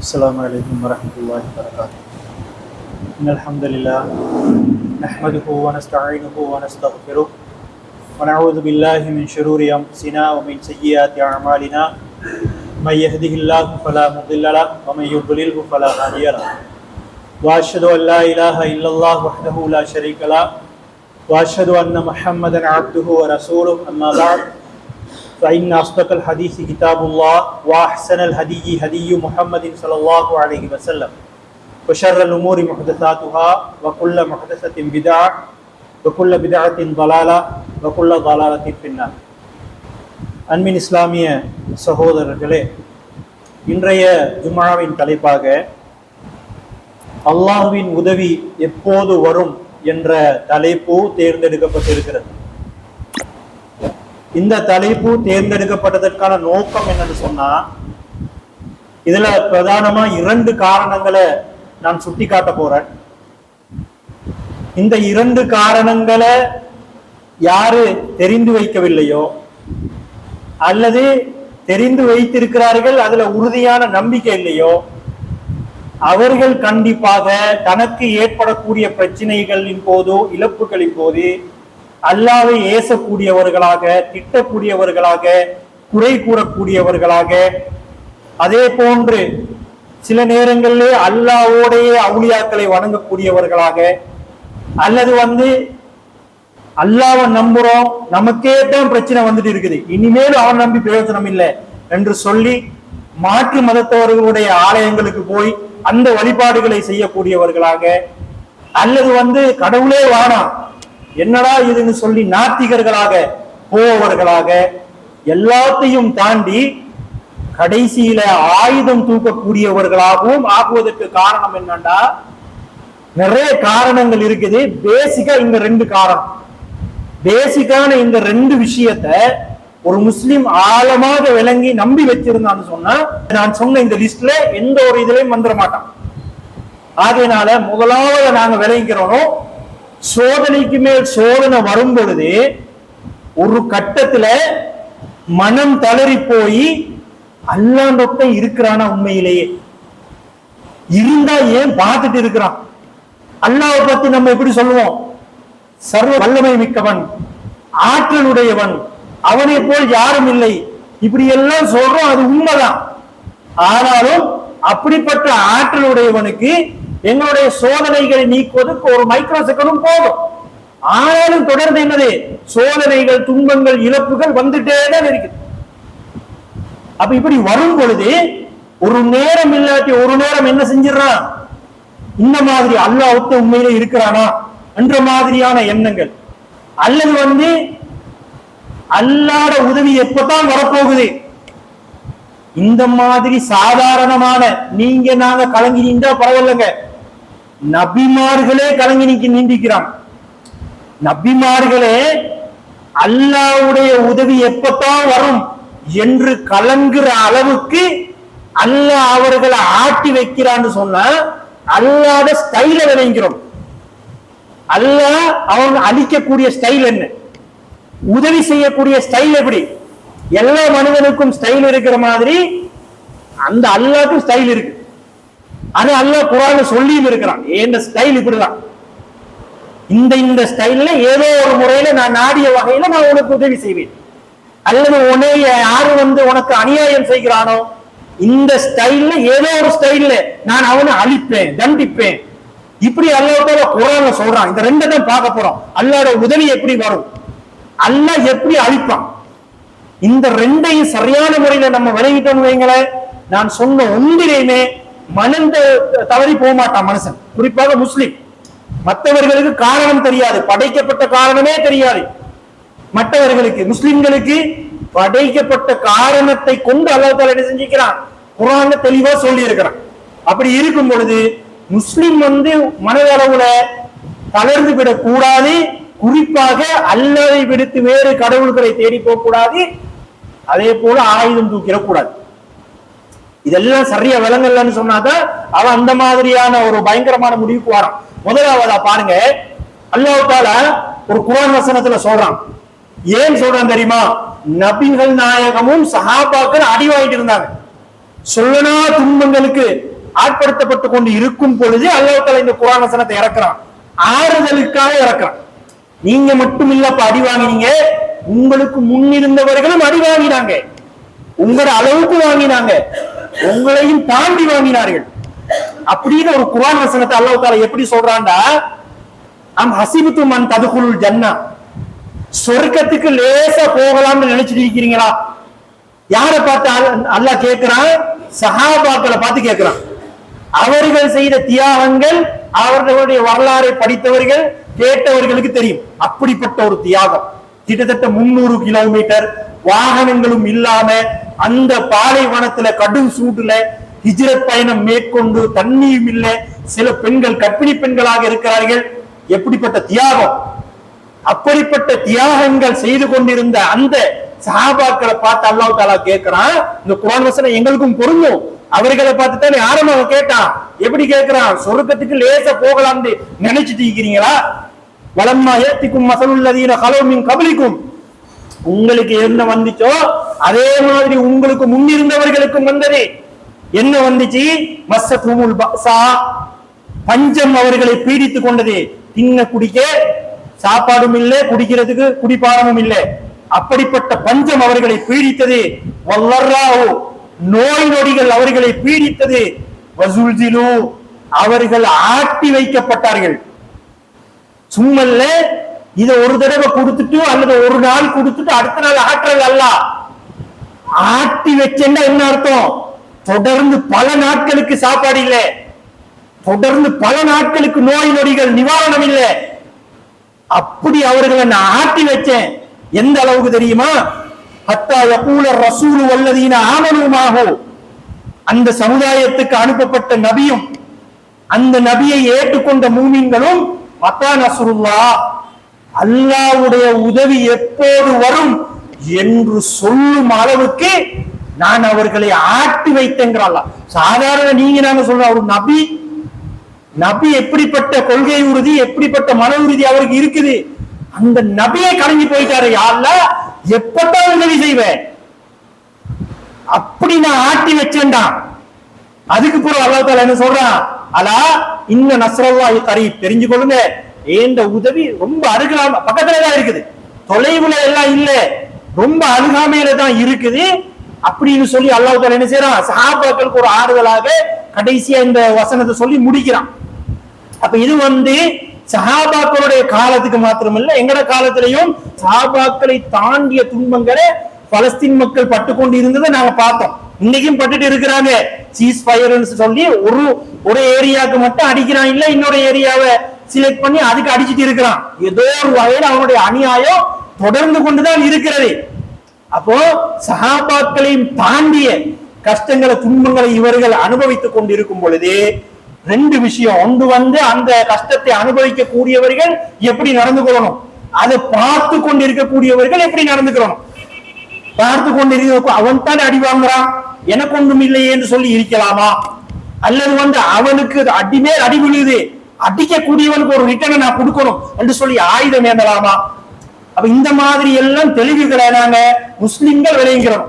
السلام عليكم ورحمة الله وبركاته. إن الحمد لله نحمده ونستعينه ونستغفره ونعوذ بالله من شرور أنفسنا ومن سيئات أعمالنا من يهده الله فلا مضل له ومن يضلله فلا هادي له وأشهد أن لا إله إلا الله وحده لا شريك له وأشهد أن محمدا عبده ورسوله أما بعد فإن أصدق الحديث كتاب الله وأحسن الهدي هدي محمد صلى الله عليه وسلم وشر الأمور محدثاتها وكل محدثة بدعة وكل بدعة ضلالة وكل ضلالة في النار. அன்பின் இஸ்லாமிய சகோதரர்களே, இன்றைய ஜும்ஆவின் தலைப்பாக அல்லாஹ்வின் உதவி எப்போது வரும் என்ற தலைப்பு தேர்ந்தெடுக்கப்பட்டிருக்கிறது. இந்த தலைப்பு தேர்ந்தெடுக்கப்பட்டதற்கான நோக்கம் என்னன்னு சொன்னா, இதுல பிரதானமா 2 காரணங்களை நான் சுட்டி காட்ட போறேன். இந்த 2 காரணங்களை யாரு தெரிந்து வைக்கவில்லையோ அல்லது தெரிந்து வைத்திருக்கிறார்கள், அதுல உறுதியான நம்பிக்கை இல்லையோ, அவர்கள் கண்டிப்பாக தனக்கு ஏற்படக்கூடிய பிரச்சனைகளின் போதோ இழப்புகளின் போது அல்லாஹ்வை ஏசக்கூடியவர்களாக, திட்டக்கூடியவர்களாக, குறை கூறக்கூடியவர்களாக, அதே போன்று சில நேரங்களிலே அல்லாஹ்வோடையே அவுலியாக்களை வணங்கக்கூடியவர்களாக, அல்லது அல்லாஹ்வை நம்புறோம், நமக்கே தான் பிரச்சனை வந்துட்டு இருக்குது, இனிமேல் அவன் நம்பி பிரயோஜனம் இல்லை என்று சொல்லி மாற்று மதத்தவர்களுடைய ஆலயங்களுக்கு போய் அந்த வழிபாடுகளை செய்யக்கூடியவர்களாக, அல்லது கடவுளே வானாம் என்னடா இதுன்னு சொல்லி நாத்திகர்களாக போவர்களாக, எல்லாத்தையும் தாண்டி கடைசியில ஆயுதம் தூக்கக்கூடியவர்களாகவும் ஆகுவதற்கு காரணம் என்னன்னா, நிறைய காரணங்கள் இருக்குது. பேசிக்கா இந்த 2 காரணம், பேசிக்கான இந்த 2 விஷயத்தை ஒரு முஸ்லிம் ஆழமாக விளங்கி நம்பி வச்சிருந்தான்னு சொன்னா, நான் சொன்ன இந்த லிஸ்ட்ல எந்த ஒரு இதுலயும் வந்துட மாட்டான். ஆகையினால முதலாவது நாங்க விளங்கிக்கிறோம், சோதனைக்கு மேல் சோதனை வரும் பொழுது ஒரு கட்டத்துல மனம் தளறி போய் அல்லாஹ் இருக்கிறானா, உண்மையிலேயே இருந்தா ஏன் பார்த்துட்டு இருக்கிறான்? அல்லாஹ்வை பத்தி நம்ம எப்படி சொல்லுவோம்? சர்வ வல்லமை மிக்கவன், ஆற்றலுடையவன், அவனை போல் யாரும் இல்லை, இப்படி எல்லாம் சொல்றோம், அது உண்மைதான். ஆனாலும் அப்படிப்பட்ட ஆற்றலுடையவனுக்கு எங்களுடைய சோதனைகளை நீக்குவதற்கு ஒரு மைக்ரோ செகண்டும் போதும். ஆனாலும் தொடர்ந்து என்னது, சோதனைகள், துன்பங்கள், இழப்புகள் வந்துட்டே தான் இருக்குது. அப்ப இப்படி வரும் பொழுது ஒரு நேரம் இல்லாட்டி ஒரு நேரம் என்ன செஞ்சிடறான், இந்த மாதிரி அல்லாஹ் உண்மையிலே இருக்கிறானா என்ற மாதிரியான எண்ணங்கள், அல்லது அல்லாஹ்வுடைய உதவி எப்பதான் வரப்போகுது, இந்த மாதிரி சாதாரணமான நீங்க நாங்க கலங்கி நின்றா பரவாயில்லைங்க, நபிமார்களே கலங்கி நீந்திக்கிறான். நபிமார்களே அல்லாஹ்வுடைய உதவி எப்பதான் வரும் என்று கலங்குற அளவுக்கு அல்லாஹ் அவர்களை ஆட்டி வைக்கிறான்னு சொன்னா, அல்லாஹ்வோட ஸ்டைல விளங்கிறோம். அல்லாஹ் அவங்க அழிக்கக்கூடிய ஸ்டைல் என்ன, உதவி செய்யக்கூடிய ஸ்டைல் எப்படி? எல்லா மனிதனுக்கும் ஸ்டைல் இருக்கிற மாதிரி அந்த அல்லாஹ்வுக்கும் ஸ்டைல் இருக்கு. ஆனா அல்லாஹ் குர்ஆன்ல சொல்லியும் இருக்கிறான், இந்த ஸ்டைல் இப்படிதான், இந்த ஸ்டைல்ல ஏதோ ஒரு முறையில நான் நாடிய வகையில நான் உனக்கு உதவி செய்வேன், அல்லது உன்னை யாரு உனக்கு அநியாயம் செய்கிறானோ இந்த ஸ்டைல்ல ஏதோ ஒரு ஸ்டைல்ல நான் அவனை அழிப்பேன், தண்டிப்பேன். இப்படி அல்லாஹ் குர்ஆன்ல சொல்றான். இந்த 2 தான் பார்க்க போறோம். அல்லாஹ்வோட உதவி எப்படி வரும், அல்லாஹ் எப்படி அழிப்பான், இந்த 2ஐயும் சரியான முறையில நம்ம விளங்கிட்டோம்னு வைங்களேன், நான் சொன்ன ஒன்றிலையுமே மனந்த தவறி போக மாட்டான் மனுஷன், குறிப்பாக முஸ்லிம். மற்றவர்களுக்கு காரணம் தெரியாது, படைக்கப்பட்ட காரணமே தெரியாது மற்றவர்களுக்கு. முஸ்லிம்களுக்கு படைக்கப்பட்ட காரணத்தை கொண்டு அல்லாஹ் தஆலா என்ன செஞ்சிருக்கிறான், குர்ஆன்ல தெளிவா சொல்லி இருக்கிறான். அப்படி இருக்கும் பொழுது முஸ்லிம் மனதளவுல தளர்ந்து விடக் கூடாது, குறிப்பாக அல்லாஹ்வை விடுத்து வேறு கடவுள்களை தேடி போக கூடாது, அதே போல ஆயுதம் தூக்கிடக்கூடாது. இதெல்லாம் சரியா விளங்கலன்னு சொன்னாதான் அவன் அந்த மாதிரியான ஒரு பயங்கரமான முடிவுக்கு வரான். முதலாவதா பாருங்க, அல்லாஹ் தஆலா ஒரு குர்ஆன் வசனத்துல சொல்றான். ஏன் சொல்றான் தெரியுமா? நபிகள் நாயகமும் சஹாபாக்கள் அடி வாங்கிட்டு இருந்தாங்க. சொல்லனா துன்பங்களுக்கு ஆட்படுத்தப்பட்டு கொண்டு இருக்கும் பொழுது அல்லாஹ் தஆலா இந்த குர்ஆன் வசனத்தை இறக்குறான். ஆறுதலுக்காக இறக்குறான். நீங்க மட்டும் இல்லப்ப அடி வாங்கினீங்க, உங்களுக்கு முன்னிருந்தவர்களும் அடி வாங்கினாங்க, உங்களோட அளவுக்கு வாங்கினாங்க, உங்களையும் தாண்டி வாங்கினார்கள் அப்படின்னு ஒரு குர்ஆன் வசனத்தை அல்லாஹ் தஆலா எப்படி சொல்றான்டா, அம் ஹஸிபுதும் அன் ததுகுலுல் ஜன்னah, சொர்க்கத்துக்கு லேசா போகலாம்னு நினைச்சிட்டு இருக்கிறீங்களா? யாரை பார்த்து அல்லாஹ் கேட்கிறான்? சஹாபாக்களை பார்த்து கேட்கிறான். அவர்கள் செய்த தியாகங்கள் அவர்களுடைய வரலாறை படித்தவர்கள் கேட்டவர்களுக்கு தெரியும். அப்படிப்பட்ட ஒரு தியாகம், கிட்டத்தட்ட 300 கிலோமீட்டர் வாகனங்களும் இல்லாம அந்த பாலைவனத்துல கடும் சூடுல ஹிஜ்ரத் பயணம் மேற்கொண்டு, தண்ணியும் இல்ல, சில பெண்கள் கர்ப்பிணி பெண்களாக இருக்கிறார்கள். எப்படிப்பட்ட தியாகம்! அப்படிப்பட்ட தியாகங்கள் செய்து கொண்டிருந்த அந்த சஹாபாக்களை பார்த்து அல்லாஹ் தஆலா கேட்கிறான். இந்த குர்ஆன் வசனம் எங்களுக்கும் பொருந்தும். அவர்களை பார்த்து தானே ஆரம்பமாக கேட்டான். எப்படி கேட்கிறான்? சொர்க்கத்துக்கு லேசா போகலாம்னு நினைச்சிட்டு இருக்கிறீங்களா? வலம்மா ஏத்திக்கும் மஸலுல் லதீன கலவு மின் கப்லிக்கும், உங்களுக்கு என்ன வந்துச்சோ அதே மாதிரி உங்களுக்கு முன்னிருந்தவர்களுக்கும் வந்தது. என்ன வந்துச்சு? மஸ்ஸத்துமுல் பஸா, பஞ்சம் அவர்களை பீடித்துக் கொண்டது. தின்ன குடிக்க சாப்பாடும் இல்லை, குடிக்கிறதுக்கு குடிபானமும் இல்லை. அப்படிப்பட்ட பஞ்சம் அவர்களை பீடித்தது. வல்லர்ராஹு, நோய் நொடிகள் அவர்களை பீடித்தது. வஸுல்சிலு, அவர்கள் ஆட்டி வைக்கப்பட்டார்கள். சும்மல்ல இதை ஒரு தடவை கொடுத்துட்டு அல்லது ஒரு நாள் கொடுத்துட்டு அடுத்த நாள் ஆற்றல் அல்ல. ஆட்டி வச்சேன்னா என்ன அர்த்தம்? தொடர்ந்து பல நாட்களுக்கு சாப்பாடு இல்லை, தொடர்ந்து பல நாட்களுக்கு நோய் நொடிகள் நிவாரணம் இல்லை. அப்படி அவர்களை நான் ஆட்டி வச்சேன். எந்த அளவுக்கு தெரியுமா? ஹத்தா யகூல ரசூலு வல்லதீன ஆமனூ மாஹு, அந்த சமுதாயத்துக்கு அனுப்பப்பட்ட நபியும் அந்த நபியை ஏற்றுக்கொண்ட மூமின்களும் மத்தா நஸ்ருல்லாஹ், அல்லாஹ்வுடைய உதவி எப்போது வரும் என்று சொல்லும் அளவுக்கு நான் அவர்களை ஆட்டி வைத்தேங்கிறான். சாதாரண நீங்க நாங்க சொல்ற ஒரு நபி, நபி எப்படிப்பட்ட கொள்கை உறுதி, எப்படிப்பட்ட மன உறுதி அவருக்கு இருக்குது. அந்த நபியை கலங்கி போயிட்டாரு. யா அல்லாஹ், எப்பதான் உதவி செய்வேன், அப்படி நான் ஆட்டி வச்சேன்டா. அதுக்கு பிறகு அல்லாஹ் தஆலா என்ன சொல்றான்? அலா இன்ன நஸ்ரல்லாஹி கரீப், தெரிஞ்சு கொள்ளுங்க, இந்த உதவி ரொம்ப அருகாம பக்கத்துலதான் இருக்குது, தொலைவுல எல்லாம் இல்ல, ரொம்ப அருகாமையில தான் இருக்குது அப்படின்னு சொல்லி அல்லாஹ் தஆலா என்ன செய்யறான்? சஹாபாக்களுக்கு ஒரு ஆறுதலாக கடைசியா இந்த வசனத்தை சொல்லி முடிக்கிறான். அப்ப இது சஹாபாக்களுடைய காலத்துக்கு மாத்திரமல்ல, எங்கட காலத்திலையும் சஹாபாக்களை தாண்டிய துன்பங்களை பலஸ்தீன் மக்கள் பட்டுக்கொண்டு இருந்ததை நாங்க பார்த்தோம். இன்னைக்கும் பட்டுட்டு இருக்கிறாங்க. சீஸ் ஃபயர்னு சொல்லி ஒரு ஏரியாவுக்கு மட்டும் அடிக்கிறான், இல்ல இன்னொரு ஏரியாவை செலக்ட் பண்ணி அதுக்கு அடிச்சுட்டு இருக்கிறான். ஏதோ ஒரு வகையில் அவனுடைய அநியாயம் தொடர்ந்து கொண்டுதான் இருக்கிறது. அப்போ சஹாபாக்களையும் தாண்டிய கஷ்டங்களை துன்பங்களை இவர்கள் அனுபவித்துக் கொண்டிருக்கும் பொழுது ரெண்டு விஷயம். ஒன்று அந்த கஷ்டத்தை அனுபவிக்க கூடியவர்கள் எப்படி நடந்து கொள்ளணும், அதை பார்த்து கொண்டிருக்கக்கூடியவர்கள் எப்படி நடந்துக்கிறோம். பார்த்து கொண்டிருக்க அவன் தான் அடி வாங்குறான், எனக்கு ஒன்றும் இல்லையே என்று சொல்லி இருக்கலாமா? அல்லது அவனுக்கு அடிமேல் அடி விழுது, அடிக்கக்கூடியவனுக்கு ஒரு ரிட்டர்னை நான் கொடுக்கணும் என்று சொல்லி ஆயுதம் ஏந்தலாமா? அப்ப இந்த மாதிரி எல்லாம் தெளிவுகளை நாங்க முஸ்லிம்கள் விளைகிறோம்.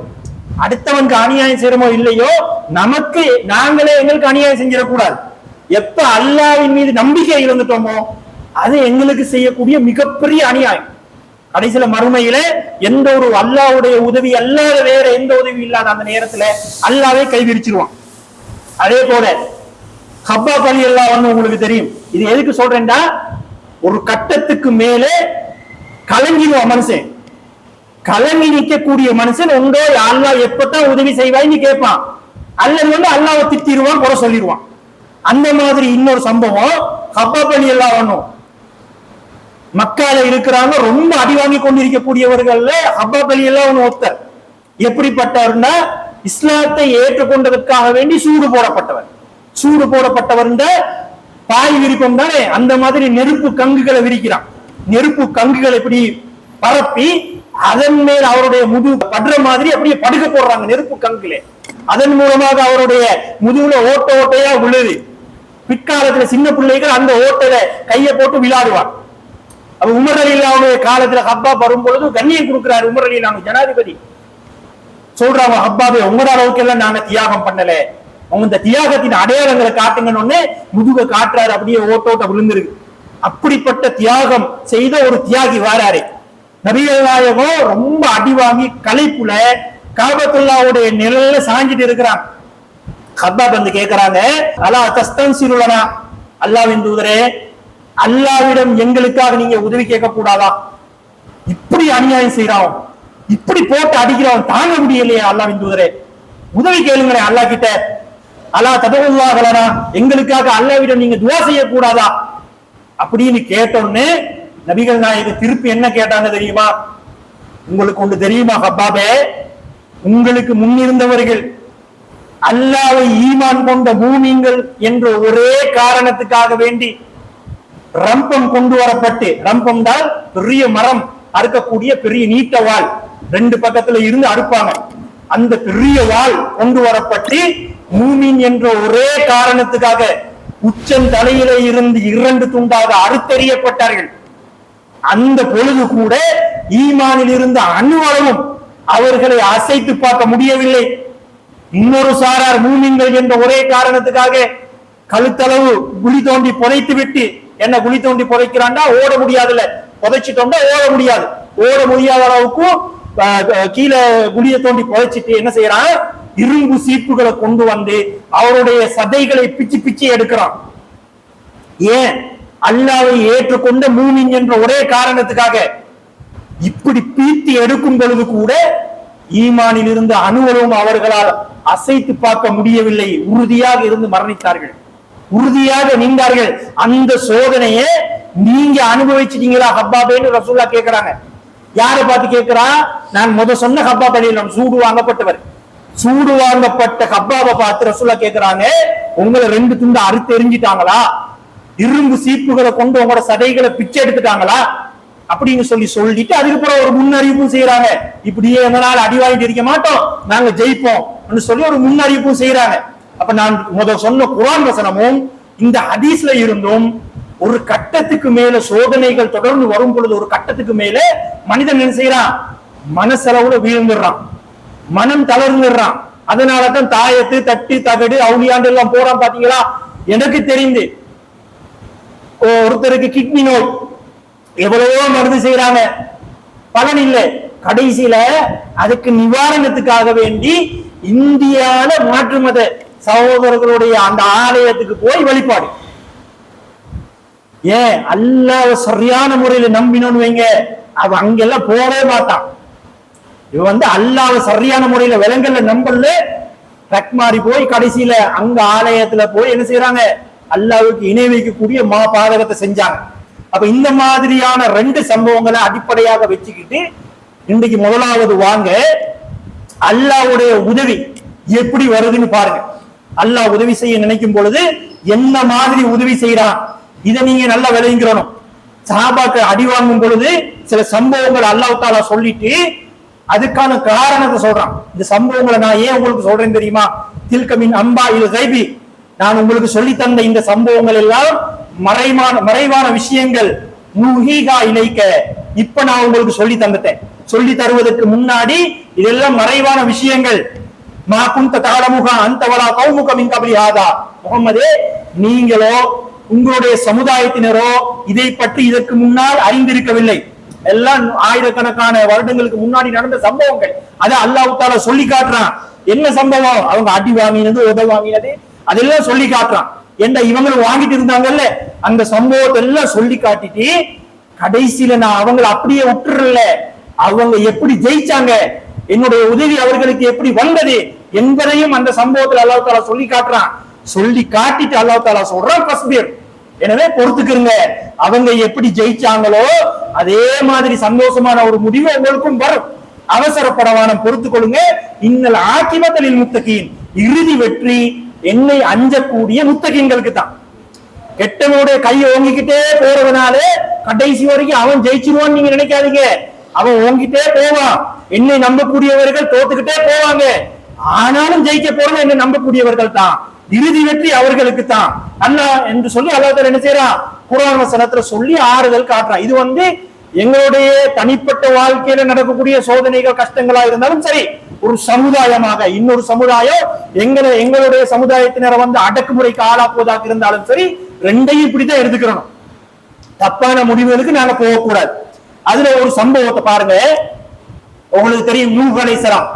அடுத்தவனுக்கு அநியாயம் செய்யறோமோ இல்லையோ, நமக்கு நாங்களே எங்களுக்கு அநியாயம் செஞ்சிடக்கூடாது. எப்ப அல்லாஹ்வின் மீது நம்பிக்கை இருந்துட்டோமோ அது எங்களுக்கு செய்யக்கூடிய மிகப்பெரிய அநியாயம். கடைசியில மறுமையில எந்த ஒரு அல்லாஹ்வுடைய உதவி அல்லாத வேற எந்த உதவி இல்லாத அந்த நேரத்துல அல்லாஹ்வை கைவிரிச்சிருவான். அதே போல ஹப்பாப் ரலியல்லாஹு அன்ஹு உங்களுக்கு தெரியும். இது எதுக்கு சொல்றேன்டா, ஒரு கட்டத்துக்கு மேலே கலங்கிடுவான் மனுஷன். கலங்கி நிற்கக்கூடிய மனுஷன் உண்டோ அல்லாஹ் எப்பதான் உதவி செய்வாய்ன்னு கேட்பான், அல்லது அல்லாஹ்வை திட்டிடுவான், குறை சொல்லிடுவான். அந்த மாதிரி இன்னொரு சம்பவம் ஹப்பாப் ரலியல்லாஹு அன்ஹு மக்கால இருக்கிறாங்க, ரொம்ப அடி வாங்கி கொண்டிருக்கக்கூடியவர்கள்ல ஹப்பாப் ரலியல்லாஹு அன்ஹு ஒருத்தர். எப்படிப்பட்டவர்னா, இஸ்லாத்தை ஏற்றுக்கொண்டதற்காக வேண்டி சூடு போடப்பட்டவர். சூடு போடப்பட்டவர் பாய் விரிப்பம் தானே, அந்த மாதிரி நெருப்பு கங்குகளை விரிக்கிறான். நெருப்பு கங்குகள் எப்படி பரப்பி அதன் மேல் அவருடைய முதுகு படுற மாதிரி அப்படியே படுக்க போடுறாங்க நெருப்பு கங்குல. அதன் மூலமாக அவருடைய முதுகுல ஓட்ட ஓட்டையா விழுது. பிற்காலத்துல சின்ன பிள்ளைகள் அந்த ஓட்டையில கையை போட்டு விளையாடுவார். அப்ப உமர் ரலியல்லாஹு காலத்துல ஹப்பாப் வரும் பொழுது கண்ணியம் கொடுக்கிறார். உமர் ரலியல்லாஹு ஜனாதிபதி சொல்றாங்க, ஹப்பாபே உங்களோட அளவுக்கு எல்லாம் நாங்க தியாகம் பண்ணல, உங்க இந்த தியாகத்தின் அடையாளங்களை காட்டுங்கன்னு முதுக காட்டுறாரு, அப்படியே ஓட்டோட்ட விழுந்துருக்கு. அப்படிப்பட்ட தியாகம் செய்த ஒரு தியாகி வாராரு. நபிகள் நாயகம் ரொம்ப அடி வாங்கி களைப்புல காபத்துல்லாவுடைய நிழல்ல சாஞ்சிட்டு இருக்கிறாங்க. ஹப்பாப் வந்து கேட்கிறாங்க, அலா தஸ்தன்சிருலனா, அல்லாஹ்வின் தூதரே, அல்லாஹ்விடம் எங்களுக்காக நீங்க உதவி கேட்க கூடாதா? இப்படி அநியாயம் செய்யறான், இப்படி போட்டு அடிக்கிறவன் தாங்க முடியலையே, அல்லாஹ்வின் தூதரே உதவி கேளுங்களேன் அல்லாஹ் கிட்ட. அலா ததவுல்லாஹலனா, எங்களுக்காக அல்லாஹ்விடம் நீங்க துஆ செய்ய கூடாதா அப்படின்னு கேட்டோன்னு நபிகள் நாயகம் திருப்பி என்ன கேட்டாங்க தெரியுமா? உங்களுக்கு ஒன்று தெரியுமா ஹப்பாபே, உங்களுக்கு முன்னிருந்தவர்கள் அல்லாஹ்வை ஈமான் கொண்ட மூமின்கள் என்ற ஒரே காரணத்துக்காக வேண்டி ரம்பம் கொண்டு வரப்பட்டு, ரம்பம் தான் பெரிய மரம் அறுக்கக்கூடிய பெரிய நீட்ட வாள், ரெண்டு பக்கத்துல இருந்து அறுப்பாங்க, அந்த பெரிய வாள் கொண்டு வரப்பட்டு மூமின் என்ற ஒரே காரணத்துக்காக உச்சம் தலையில இருந்து 2 துண்டாக அறுத்தெறியப்பட்டார்கள். அந்த பொழுது கூட ஈமானில் இருந்த அணுவளவும் அவர்களை அசைத்து பார்க்க முடியவில்லை. இன்னொரு சாரார் மூமின்கள் என்ற ஒரே காரணத்துக்காக கழுத்தளவு குழி தோண்டி புதைத்து விட்டு, என்ன குழி தோண்டி புதைக்கிறான்டா, ஓட முடியாதுல்ல, புதைச்சிட்டோம்னா ஓட முடியாது, ஓட முடியாத அளவுக்கும் கீழே குழியை தோண்டி புதைச்சிட்டு என்ன செய்யறான், இரும்பு சீப்புகளை கொண்டு வந்து அவருடைய சதைகளை பிச்சு பிச்சு எடுக்கிறான். ஏன்? அல்லாஹ்வை ஏற்றுக்கொண்ட மூமின் என்ற ஒரே காரணத்துக்காக. இப்படி பீத்தி எடுக்கும் பொழுது கூட ஈமானில் இருந்த அணுவலும் அவர்களால் அசைத்து பார்க்க முடியவில்லை, உறுதியாக இருந்து மரணித்தார்கள், உறுதியாக நின்றார்கள். அந்த சோதனையை நீங்க அனுபவிச்சிட்டீங்களா ஹப்பாபேன்னு ரசூல்லா கேட்கிறாங்க. யாரை பார்த்து கேட்கிறா? நான் சொன்ன ஹப்பாப் அலைஹிஸ்ஸலாம் சூடு வாங்கப்பட்டவர், சூடு வாங்கப்பட்ட ஹப்பாபை பார்த்து ரசூல்லா கேட்கிறாங்க, உங்களை 2 துண்டு அறுத்து எரிஞ்சிட்டாங்களா, இரும்பு சீப்புகளை கொண்டு உங்களோட சதைகளை பிச்சை எடுத்துட்டாங்களா அப்படின்னு சொல்லிட்டு அதுக்கப்புறம் ஒரு முன்னறிவிப்பும் செய்யறாங்க. இப்படியே எதனால அடி வாங்கிட்டு இருக்க மாட்டோம், நாங்க ஜெயிப்போம் சொல்லி ஒரு முன்னறிவிப்பும் செய்யறாங்க. அப்ப நான் சொன்ன குர்ஆன் வசனமும் இந்த ஹதீஸ்ல இருந்தும் ஒரு கட்டத்துக்கு மேல சோதனைகள் தொடர்ந்து வரும் பொழுது ஒரு கட்டத்துக்கு மேல மனிதன் என்ன செய்யறான், மனசளவுல வீழ்ந்துடுறான், மனம் தளர்ந்துடுறான். அதனாலதான் தாயத்து தட்டு தகடு அவுளியாண்டு எல்லாம் போறான். பாத்தீங்களா? எனக்கு தெரிந்து ஒருத்தருக்கு கிட்னி நோய், எவ்வளவோ மருந்து செய்யறாங்க, பலன் இல்லை. கடைசியில அதுக்கு நிவாரணத்துக்காக வேண்டி இந்தியால மாற்று மத சகோதரர்களுடைய அந்த ஆலயத்துக்கு போய் வழிபாடு. ஏன்? அல்லாஹ் சரியான முறையில நம்பினோன்னு வைங்க, அவ அங்கெல்லாம் போகவே மாட்டான். இவன் அல்லாஹ் சரியான முறையில விலங்கல்ல நம்பல, ரக்மாரி போய் கடைசியில அங்க ஆலயத்துல போய் என்ன செய்யறாங்க, அல்லாஹ்வுக்கு இணை வைக்கக்கூடிய பாதகத்தை செஞ்சாங்க. அப்ப இந்த மாதிரியான 2 சம்பவங்களை அடிப்படையாக வச்சுக்கிட்டு இன்றைக்கு முதலாவது வாங்க, அல்லாஹ்வுடைய உதவி எப்படி வருதுன்னு பாருங்க. அல்லாஹ் உதவி செய்ய நினைக்கும் பொழுது என்ன மாதிரி உதவி செய்யறான், இதை நீங்க நல்லா விளங்கிக்கணும். சஹாபாக்கள் அடி வாங்கும் பொழுது சில சம்பவங்கள் அல்லாஹ் தஆலா சொல்லிட்டு அதுக்கான காரணத்தை சொல்றான். இந்த சம்பவங்களை நான் ஏன் உங்களுக்கு சொல்றேன் தெரியுமா? தில்க மின் அம்பாஇல் கைபி, நான் உங்களுக்கு சொல்லி தந்த இந்த சம்பவங்கள் எல்லாம் மறைவான விஷயங்கள். நுஹீகா இலைக்க, இப்ப நான் உங்களுக்கு சொல்லி தந்துட்டேன். சொல்லி தருவதற்கு முன்னாடி இதெல்லாம் மறைவான விஷயங்கள். மா குன்த தஅலமுஹா அன்த வலா கௌமுக மின் கப்லி ஹாதா, முஹம்மதே நீங்களோ உங்களுடைய சமுதாயத்தினரோ இதை பற்றி இதற்கு முன்னால் அறிந்திருக்கவில்லை. எல்லாம் ஆயிரக்கணக்கான வருடங்களுக்கு முன்னாடி நடந்த சம்பவங்கள். அதை அல்லாஹ் தஆலா சொல்லி காட்டுறான். என்ன சம்பவம்? அவங்க அடி வாங்கினது, உதவி வாங்கினது, அதெல்லாம் சொல்லி காட்டுறான். என்ன இவங்களும் வாங்கிட்டு இருந்தாங்கல்ல, அந்த சம்பவத்தை எல்லாம் சொல்லி காட்டிட்டு கடைசியில நான் அவங்களை அப்படியே விட்டுறல, அவங்க எப்படி ஜெயிச்சாங்க, என்னுடைய உதவி அவர்களுக்கு எப்படி வந்தது என்பதையும் அந்த சம்பவத்தில் அல்லாஹ் தஆலா சொல்லி காட்டுறான். சொல்லி காட்டிட்டு அல்லாஹ் தஆலா சொல்றான், ஃபஸ்பிர், எனவே பொறுத்துக்கிறங்க, அவங்க எப்படி ஜெயிச்சாங்களோ அதே மாதிரி சந்தோஷமான ஒரு முடிவு உங்களுக்கும் வரும், அவசரப்படவான பொறுத்துக் கொள்ளுங்க. இன்னல் ஆகிபத்தலில் முத்தகீன், இறுதி வெற்றி என்னை அஞ்சக்கூடிய முத்தகீன்களுக்கு தான். கெட்டவனுடைய கையை ஓங்கிக்கிட்டே போறதுனால கடைசி வரைக்கும் அவன் ஜெயிச்சிருவான்னு நீங்க நினைக்காதீங்க. அவன் ஓங்கிட்டே போவான், என்னை நம்பக்கூடியவர்கள் தோத்துக்கிட்டே போவாங்க, ஆனாலும் ஜெயிக்க போறது என்னை நம்பக்கூடியவர்கள் தான், இறுதி வெற்றி அவர்களுக்கு தான் அல்லாஹ் என்று சொல்லி அல்லாஹ் என்ன செய்யறான், குர்ஆன் வசனத்துல சொல்லி ஆறுதல் காட்டுறான். இது எங்களுடைய தனிப்பட்ட வாழ்க்கையில நடக்கக்கூடிய சோதனைகள் கஷ்டங்களா இருந்தாலும் சரி, ஒரு சமுதாயமாக, இன்னொரு சமுதாயம் எங்களுடைய சமுதாயத்தினரை வந்து அடக்குமுறைக்கு ஆளாக்குவதாக இருந்தாலும் சரி, ரெண்டையும் இப்படித்தான் எடுத்துக்கிறோம். தப்பான முடிவுகளுக்கு நாங்க போகக்கூடாது. அதுல ஒரு சம்பவத்தை பாருங்க. உங்களுக்கு தெரியும் நூஹ் அலைஹிஸ்ஸலாம்.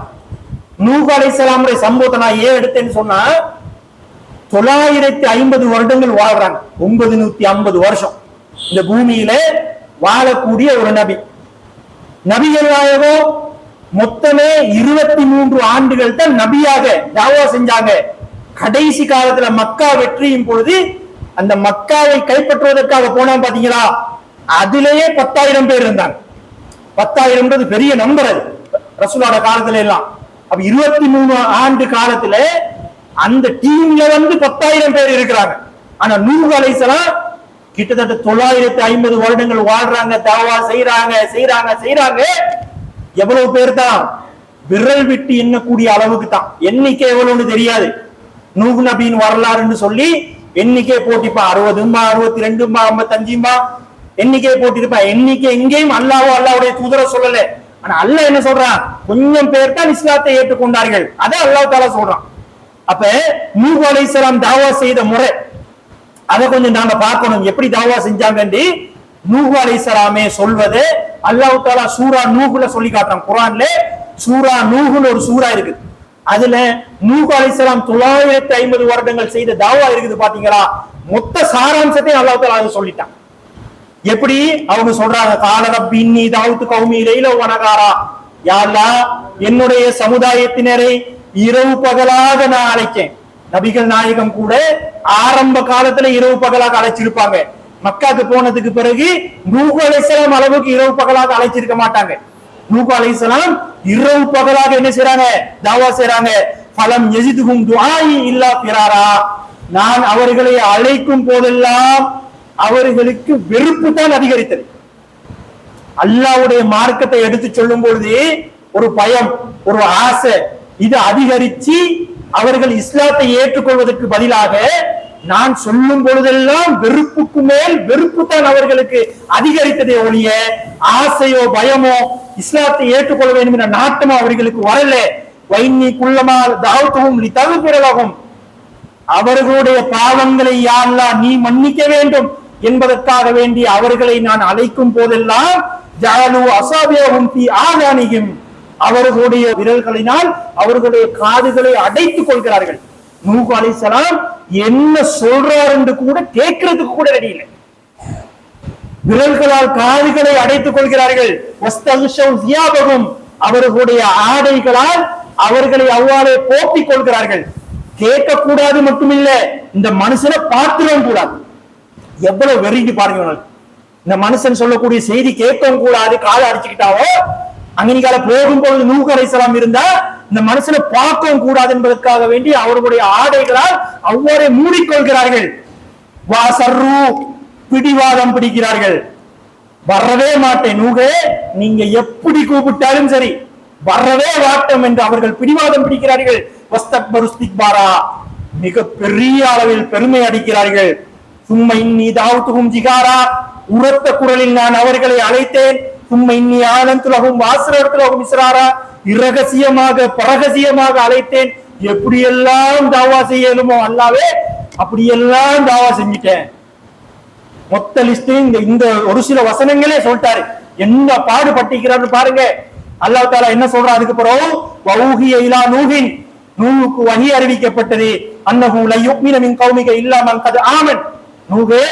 நூஹ் அலைஹிஸ்ஸலாமுடைய சம்பவத்தை நான் ஏன் எடுத்தேன்னு சொன்னா, 950 வருடங்கள் வாழ்றாங்க. 950 வருஷம் இந்த பூமியில வாழக்கூடிய ஒரு நபி. நபிகள் நாயகம் மொத்தமே 23 ஆண்டுகள் தான் நபியாக தாவா செஞ்சாங்க. கடைசி காலத்துல மக்கா வெற்றியும் பொழுது அந்த மக்காவை கைப்பற்றுவதற்காக போனா பாத்தீங்களா, அதிலேயே 10,000 பேர் இருந்தாங்க. 10,000 பெரிய நம்பர் அது ரசூலோட காலத்துல எல்லாம். அப்ப 23 ஆண்டு காலத்துல அந்த டீம்ல வந்து 10,000 பேர் இருக்கிறாங்க. ஆனா நூஹ் அலைஹிஸ்ஸலாம் கிட்டத்தட்ட 950 வருடங்கள் வாழ்றாங்க, தாவா செய்யறாங்க. எவ்வளவு பேர் தான்? விரல் விட்டு எண்ணக்கூடிய அளவுக்கு தான். எண்ணிக்கை எவ்வளவுன்னு தெரியாது. நூஹ் நபியின் வரலாறுன்னு சொல்லி எண்ணிக்கை போட்டிப்பா, 60 62 55 எண்ணிக்கை போட்டிருப்பா. எண்ணிக்கை எங்கேயும் அல்லாஹ்வுடைய தூதரை சொல்லல. ஆனா அல்லாஹ் என்ன சொல்றான்? கொஞ்சம் பேர் தான் இஸ்லாத்தை ஏற்றுக்கொண்டார்கள். அதை அல்லாஹ் தஆலா சொல்றான். அப்ப நூஹ் அலைஹிஸ்ஸலாம் தாவா செய்த முறை அதை கொஞ்சம் நாங்க பார்க்கணும். எப்படி தாவா செஞ்சாங்கன்னு நூஹ் அலைஹிஸ்ஸலாமே சொல்வது அல்லாஹ் தஆலா சூரா நூஹ்ல சொல்லி காட்டுறான். குர்ஆன்ல சூரா நூஹ்னு ஒரு சூரா இருக்கு. அதுல நூஹ் அலைஹிஸ்ஸலாம் 950 வருடங்கள் செய்த தாவா இருக்குது பாத்தீங்களா, மொத்த சாராம்சத்தையும் அல்லாஹ் தஆலா சொல்லிட்டான். எப்படி அவங்க சொல்றாங்க, கால ரப்பி இன்னி தஅவுது கௌமி லைல வ நகாரா, யா அல்லாஹ் என்னுடைய சமுதாயத்தினரை இரவு பகலாக நான் அழைச்சேன். நபிகள் நாயகம் கூட ஆரம்ப காலத்துல இரவு பகலாக அழைச்சிருப்பாங்க. மக்காக்கு போனதுக்கு பிறகு நூஹ் அலைஹிஸ்ஸலாம் அளவுக்கு இரவு பகலாக அழைச்சிருக்க மாட்டாங்க. நூஹ் அலைஹிஸ்ஸலாம் இரவு பகலாக என்ன செய்றாங்க? தாவா செய்றாங்க. ஃபலம் யஸிதுஹும் துஆஇ இல்லா ஃபிராரா, நான் அவர்களை அழைக்கும் போதெல்லாம் அவர்களுக்கு வெறுப்பு தான் அதிகரித்தது. அல்லாஹ்வுடைய மார்க்கத்தை எடுத்து சொல்லும் பொழுது ஒரு பயம், ஒரு ஆசை, இது அதிகரிச்சு அவர்கள் இஸ்லாத்தை ஏற்றுக்கொள்வதற்கு பதிலாக நான் சொல்லும் பொழுதெல்லாம் வெறுப்புக்கு மேல் வெறுப்பு தான் அவர்களுக்கு அதிகரித்ததே ஒழிய ஆசையோ பயமோ இஸ்லாத்தை ஏற்றுக்கொள்ள வேண்டும் என்ற நாட்டமோ அவர்களுக்கு வரல. வைன்னி குல்லமா தாவத்துவும் லிதக்ஃபிரலஹும், அவர்களுடைய பாவங்களை யா அல்லாஹ் நீ மன்னிக்க வேண்டும் என்பதற்காக வேண்டி அவர்களை நான் அழைக்கும் போதெல்லாம் ஜஅலு அஸாபியஹும் ஃபீ ஆதானிஹிம், அவர்களுடைய விரல்களினால் அவர்களுடைய காதுகளை அடைத்துக் கொள்கிறார்கள். நூஹ் அலைஹிஸ்ஸலாம் என்ன சொல்றார் என்று கூட கேட்கிறதுக்கு கூட ரெடி இல்லை. விரல்களால் காதுகளை அடைத்துக் கொள்கிறார்கள். அவர்களுடைய ஆடைகளால் அவர்களை அவ்வாறே போட்டிக் கொள்கிறார்கள். கேட்கக்கூடாது மட்டுமில்ல, இந்த மனுஷனை பார்த்துடவும் கூடாது. எவ்வளவு வெறிஞ்சு பாருங்க. இந்த மனுஷன் சொல்லக்கூடிய செய்தி கேட்கவும் கூடாது, காலை அடிச்சுக்கிட்டாவோ அங்கனிக்கால போகும்போது நூஹ் அலைஹிஸ்ஸலாம் இருந்தா இந்த மனுஷனை பார்க்கவும் கூடாது என்பதற்காக வேண்டி அவர்களுடைய ஆடைகளால் அவ்வாறே மூடிக்கொள்கிறார்கள். வாசர்ரு, பிடிவாதம் பிடிக்கிறார்கள். வரவே மாட்டேன் நூஹே, நீங்க எப்படி கூப்பிட்டாலும் சரி வரவே மாட்டோம் என்று அவர்கள் பிடிவாதம் பிடிக்கிறார்கள். வஸ்தக்பரு இஸ்திக்பாரா, மிக பெரிய அளவில் பெருமை அடிக்கிறார்கள். சும்மா இன்னி தாவுத்துகும் ஜிகாரா, உரத்த குரலில் நான் அவர்களை அழைத்தேன். சும்மா இன்னி ஆனந்துலகும் வாசரத்துலகும் இஸ்ராரா, இரகசியமாக பரகசியமாக அழைத்தேன். எப்படியெல்லாம் தாவா செய்யணுமோ அல்லாவே அப்படியெல்லாம் தாவா செஞ்சிட்டேன். மொத்த லிஸ்ட் இந்த ஒரு சில வசனங்களே சொல்லிட்டாரு. என்ன பாடுபட்டிருக்கிறாரு பாருங்க. அல்லாஹ் தஆலா என்ன சொல்றாரு அதுக்கு பிறகு, வஊஹிய இலா நூஹின், நூஹுக்கு வஹி அறிவிக்கப்பட்டது. அன்னஹு லா யுமின மின் கௌமிக இல்லா மன் கத் ஆமன், நூஹே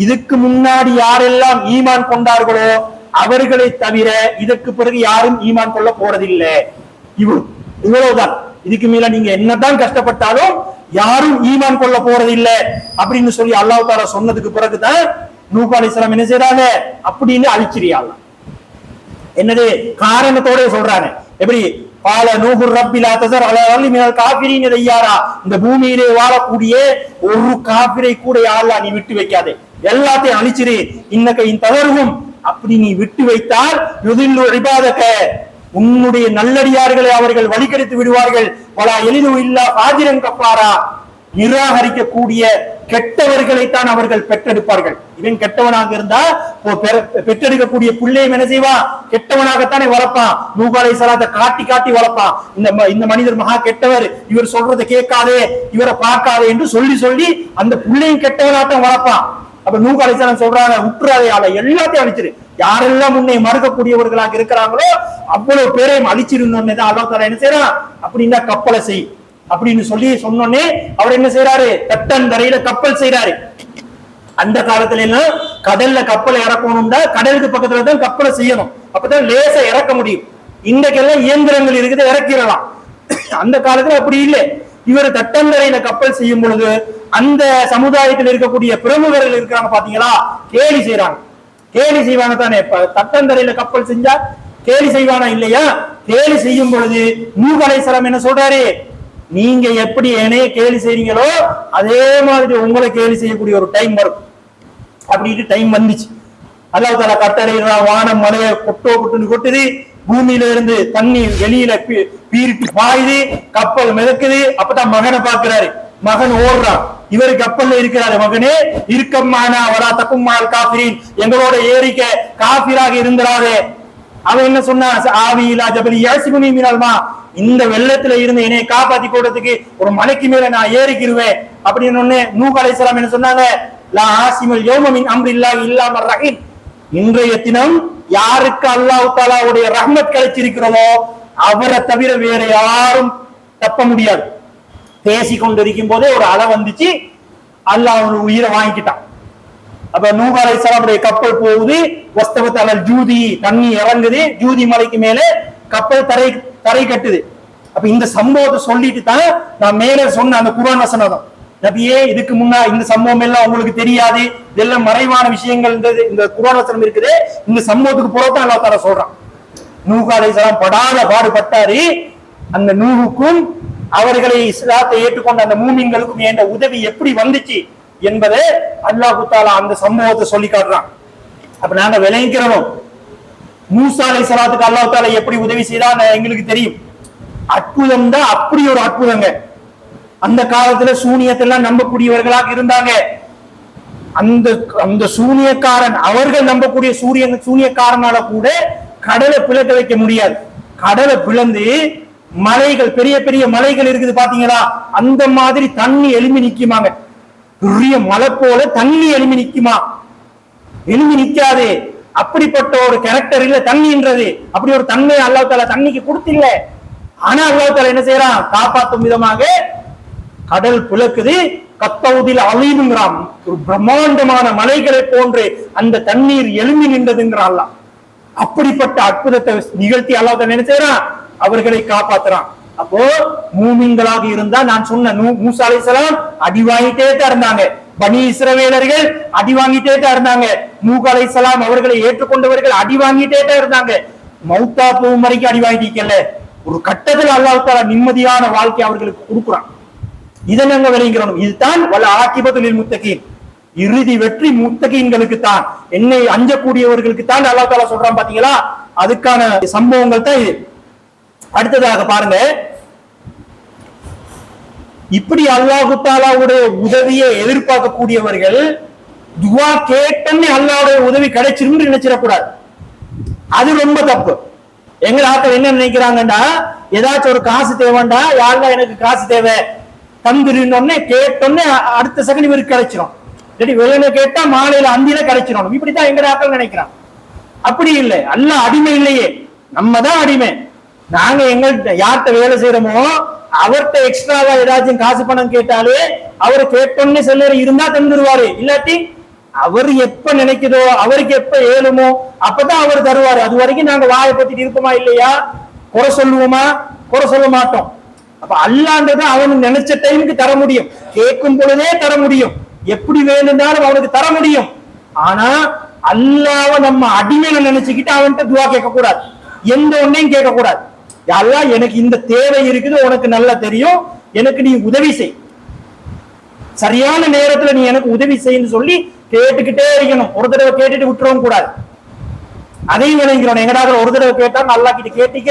இதுக்கு முன்னாடி யாரெல்லாம் ஈமான் கொண்டார்களோ அவர்களை தவிர இதற்கு பிறகு யாரும் ஈமான் கொள்ள போறதில்லை. இவ்வளவுதான். இதுக்கு மேல நீங்க என்னதான் கஷ்டப்பட்டாலும் யாரும் ஈமான் கொள்ள போறதில்லை அப்படின்னு சொல்லி அல்லாஹ் தஆலா சொன்னதுக்கு பிறகுதான் நூஹ் அலைஹிஸ்ஸலாம் என்ன செய்றாங்க? அப்படின்னு அழிச்சிரியாங்க. என்னது காரணத்தோட சொல்றாங்க. எப்படி பால நூஹுர் ரப்பி லா தஸர் அலா அர்லி மினல் காஃபிரீன தையாரா, இந்த பூமியிலே வாழக்கூடிய ஒரு காஃபிரை கூட யா அல்லாஹ் நீ விட்டு வைக்காதே, எல்லாத்தையும் அழிச்சிரு. இன்னக இன் ததர்ஹும், அப்படி நீ விட்டு வைத்தால் யுதில்லு இபாதக, உன்னுடைய நல்லடியார்களை அவர்கள் வழிகெடுத்து விடுவார்கள். வலா எலிது இல்லா ஃபாஜிரன் கஃபாரா, நிராகரிக்கக்கூடிய கெட்டவர்களைத்தான் அவர்கள் பெற்றெடுப்பார்கள். இவன் கெட்டவனாக இருந்தா பெற்றெடுக்கக்கூடிய பிள்ளையும் என்ன செய்வான்? கெட்டவனாகத்தானே வளர்ப்பான். நூஹ் அலைஹிஸ்ஸலாத்தை காட்டி காட்டி வளர்ப்பான். இந்த மனிதர் மகா கெட்டவர், இவர் சொல்றதை கேட்காதே, இவரை பார்க்காதே என்று சொல்லி சொல்லி அந்த பிள்ளையும் கெட்டவனாட்டம் வளர்ப்பான். அப்ப நூஹ் அலைஹிஸ்ஸலாம் சொல்றாங்க, உற்றாதே ஆள எல்லாத்தையும் அழிச்சிரு. யாரெல்லாம் முன்னே மறுக்கக்கூடியவர்களாக இருக்கிறாங்களோ அவ்வளவு பேரையும் அழிச்சிருந்தோன்னே தான் அல்லாஹ் தஆலா என்ன செய்யறான்? அப்படின்னா கப்பலை செய் அப்படின்னு சொல்லி சொன்னோன்னே அவர் என்ன செய்யறாரு? தட்டந்தரையில கப்பல் செய்யறாரு. அந்த காலத்துல எல்லாம் கடல்ல கப்பலை இறக்கணும்னா கடலுக்கு பக்கத்துல தான் கப்பலை செய்யணும், அப்பதான் லேசா இறக்க முடியும். இன்றைக்கெல்லாம் இயந்திரங்கள் இருக்குது, இறக்கிடலாம். அந்த காலத்துல அப்படி இல்லை. இவர் தட்டந்தரையில கப்பல் செய்யும் பொழுது அந்த சமுதாயத்தில் இருக்கக்கூடிய பிரமுகர்கள் இருக்கிறாங்க பாத்தீங்களா, கேலி செய்யறாங்க. கேலி செய்வாங்க தானே. தட்டந்தரையில கப்பல் செஞ்சா கேலி செய்வானா இல்லையா? கேலி செய்யும் பொழுது நூஹ் அலைஹிஸ்ஸலாம் என்ன சொல்றாரு? நீங்க எப்படி என்னைய கேலி செய்றீங்களோ அதே மாதிரி உங்களை கேலி செய்யக்கூடிய ஒரு டைம் வரும் அப்படின்ட்டு டைம் வந்துச்சு. அல்லாஹ் தஆலா கட்டளையிடுறான், வானம் மலையை கொட்டுன்னு கொட்டுது, பூமியில இருந்து தண்ணி வெளியில பீரிட்டு பாயுது, கப்பல் மிதக்குது. அப்பதான் மகனை பாக்குறாரு, மகன் ஓடுறான். இவரு கப்பல்ல இருக்கிறாரு, மகனே இருக்கம்மானா வரா தக்கும்மால் காஃபிரின், எங்களோட ஏரிக்க காஃபிராக இருந்துறாரு. அவன் என்ன சொன்னா? ஆவியிலா ஜபலி யாசிமுனி மினல்மா, இந்த வெள்ளத்துல இருந்து என்னை காப்பாத்தி போடுறதுக்கு ஒரு மலைக்கு மேல நான் ஏறிக்கிருவேன் அப்படின்னு ஒண்ணு. நூஹ் அலைஹிஸ்ஸலாம் என்ன சொன்னாங்க? லா ஆசிமல் யௌம மின் அம்ரில்லாஹி இல்லா மர் ரஹீம், இன்றைய தினம் யாருக்கு அல்லாஹ் தஆலாவுடைய ரஹ்மத் கிடைச்சிருக்கிறதோ அவரை தவிர வேற யாரும் தப்ப முடியாது. பேசி கொண்டிருக்கும் போதே ஒரு அலை வந்துச்சு, அல்லாஹ் ஒரு உயிரை வாங்கிக்கிட்டான். அப்ப நூஹ் அலைஹிஸ்ஸலாமுடைய கப்பல் போகுது, வஸ்தவத் அலல் ஜூதி, தண்ணி இறங்குது, ஜூதி மலைக்கு மேல கப்பல் தரை கட்டுது. அப்ப இந்த சம்பவத்தை சொல்லிட்டு தான் நான் மேல சொன்ன அந்த குர்ஆன் வசனம், நபியே இதுக்கு முன்னா இந்த சம்பவம் எல்லாம் உங்களுக்கு தெரியாது, இதெல்லாம் மறைவான விஷயங்கள். இந்த குர்ஆன் வசனம் இருக்குது, இந்த சம்பவத்துக்கு புறத்தான் அல்லாஹ் தஆலா சொல்றான். நூஹ் அலைஹிஸ்ஸலாம் படாத பாடுபட்டாரு. அந்த நூஹுக்கும் அவர்களை இஸ்லாத்தை ஏற்றுக்கொண்ட அந்த மூமின்களுக்கும் என்ற உதவி எப்படி வந்துச்சு என்பதை அல்லாஹ் தஆலா அந்த சம்பவத்தை சொல்லி காட்டுறான். அப்ப நாங்க விளங்கிக்கிறோம், மூசா அலைஹிஸ்ஸலாத்துக்கு அல்லாஹ் தஆலா எப்படி உதவி செய்தான் எங்களுக்கு தெரியும். அற்புதம் தான், அப்படி ஒரு அற்புதங்க. அந்த காலத்துல சூனியத்தெல்லாம் நம்பக்கூடியவர்களாக இருந்தாங்க. அந்த சூனியக்காரன், அவர்கள் நம்பக்கூடிய சூனியக்காரனால கூட கடலை பிளக்க வைக்க முடியாது. கடலை பிளந்து மலைகள், பெரிய பெரிய மலைகள் இருக்குது பாத்தீங்களா, அந்த மாதிரி தண்ணி எழுமி நிக்குமாங்க. பெரிய மலை போல தண்ணி எழுமி நிக்குமா? எழுமி நிக்காது. அப்படிப்பட்ட ஒரு கேரக்டர் இல்ல தண்ணின்றது. அப்படி ஒரு தன்மை அல்லாஹ் தஆலா தண்ணிக்கு கொடுத்தில்ல. ஆனா அல்லாஹ் தஆலா என்ன செய்யறான்? காப்பாற்றும் விதமாக கடல் புலக்குது. கத்தவுதில் அலீம்ங்கிறான், ஒரு பிரம்மாண்டமான மலைகளை போன்று அந்த தண்ணீர் எழுமி நின்றதுங்கிறான் அல்லாஹ். அப்படிப்பட்ட அற்புதத்தை நிகழ்த்தி அல்லாஹ் தஆலா என்ன செய்யறான்? அவர்களை காப்பாத்துறான். அப்போ மூமின்களாக இருந்தா, நான் சொன்ன மூசா அலைஹிஸ்ஸலாம் அடி வாங்கிட்டே தான் இருந்தாங்க, பனி இஸ்ரவேலர்கள் அடி வாங்கிட்டே தான் இருந்தாங்க, நூஹ் அலைஹிஸ்ஸலாம் அவர்களை ஏற்றுக்கொண்டவர்கள் அடி வாங்கிட்டே தான் இருந்தாங்க. மௌத்தா போகும் வரைக்கும் அடி வாங்கிக்கல. ஒரு கட்டத்தில் அல்லாஹ் தஆலா நிம்மதியான வாழ்க்கை அவர்களுக்கு கொடுக்குறான். இதை நாங்க விளங்கிறோம். இதுதான் வல ஆகிபத்துல் முத்தகீன், இறுதி வெற்றி முத்தகீன்களுக்கு தான், என்னை அஞ்சக்கூடியவர்களுக்கு தான் அல்லாஹ் தஆலா சொல்றான் பாத்தீங்களா. அதுக்கான சம்பவங்கள் தான் இது. அடுத்ததாக பாருங்க, இப்படி அல்லாஹ் தஆலாவுடைய உதவியை எதிர்பார்க்கக்கூடியவர்கள் துஆ கேட்டனே அல்லாஹ்வுடைய உதவி கிடைச்சிருன்னு நினைச்சிடக்கூடாது. அது ரொம்ப தப்பு. எங்க ஆட்கள் என்ன நினைக்கிறாங்கன்னா, ஏதாச்சும் ஒரு காசு தேவைண்டா, யாருன்னா எனக்கு காசு தேவை தந்துருன்னொன்னே கேட்டோன்னே அடுத்த செகண்ட் இவருக்கு கிடைச்சிடும். வெள்ளனை கேட்டா மாலையில அந்தியில கிடைச்சிடும். இப்படித்தான் எங்க ஆட்கள் நினைக்கிறான். அப்படி இல்லை. அல்லாஹ் அடிமை இல்லையே, நம்ம தான் அடிமை. நாங்க எங்கள்கிட்ட யார்கிட்ட வேலை செய்யறோமோ அவர்கிட்ட எக்ஸ்ட்ராவா ஏதாச்சும் காசு பணம் கேட்டாலே அவரு கேட்டோன்னே செல்லற இருந்தா தந்துருவாரு. இல்லாட்டி அவர் எப்ப நினைக்குதோ, அவருக்கு எப்ப ஏழுமோ அப்பதான் அவர் தருவாரு. அது வரைக்கும் நாங்க வாயை பத்திட்டு இருப்போமா இல்லையா? குறை சொல்லுவோமா? குறை சொல்ல மாட்டோம். அப்ப அல்லாண்டது அவனுக்கு நினைச்ச டைமுக்கு தர முடியும், கேட்கும் பொழுதே தர முடியும், எப்படி வேணும்னாலும் அவனுக்கு தர முடியும். ஆனா அல்லாஹ்வ நம்ம அடிமையில நினைச்சுக்கிட்டு அவன்கிட்ட துஆ கேட்க கூடாது, எந்த ஒன்னையும் கேட்க கூடாது. அல்லாஹ் எனக்கு இந்த தேவை இருக்குது, உனக்கு நல்லா தெரியும், எனக்கு நீ உதவி செய், சரியான நேரத்துல நீ எனக்கு உதவி செய்யன்னு சொல்லி கேட்டுக்கிட்டே இருக்கணும். ஒரு தடவை கேட்டுட்டு விட்டுறவும் கூடாது. அதையும் விளங்கிறோம். எங்கடாக ஒரு தடவை கேட்டா அல்லாஹ் கிட்ட கேட்டிக்க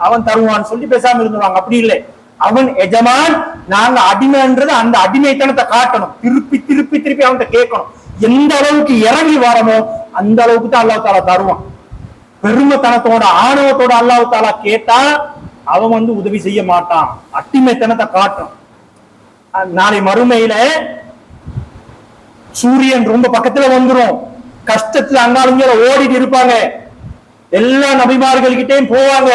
அவன் தருவான்னு சொல்லி பேசாம இருந்துருவாங்க. அப்படி இல்லை. அவன் எஜமான், நாங்க அடிமைன்றது அந்த அடிமைத்தனத்தை காட்டணும். திருப்பி திருப்பி திருப்பி அவன்கிட்ட கேட்கணும். எந்த அளவுக்கு இறங்கி வரமோ அந்த அளவுக்கு தான் அல்லாஹ் தாலா தருவான். பெருமைத்தனத்தோட ஆணவத்தோட அல்லாஹ் தாலா கேட்டா அவன் உதவி செய்ய மாட்டான். அடிமைத்தனத்தை காட்டும். நாளை மறுமையில சூரியன் ரொம்ப பக்கத்துல வந்துரும். கஷ்டத்துல அங்காளுங்க ஓடிட்டு இருப்பாங்க. எல்லா நபிமார்கள்கிட்டையும் போவாங்க.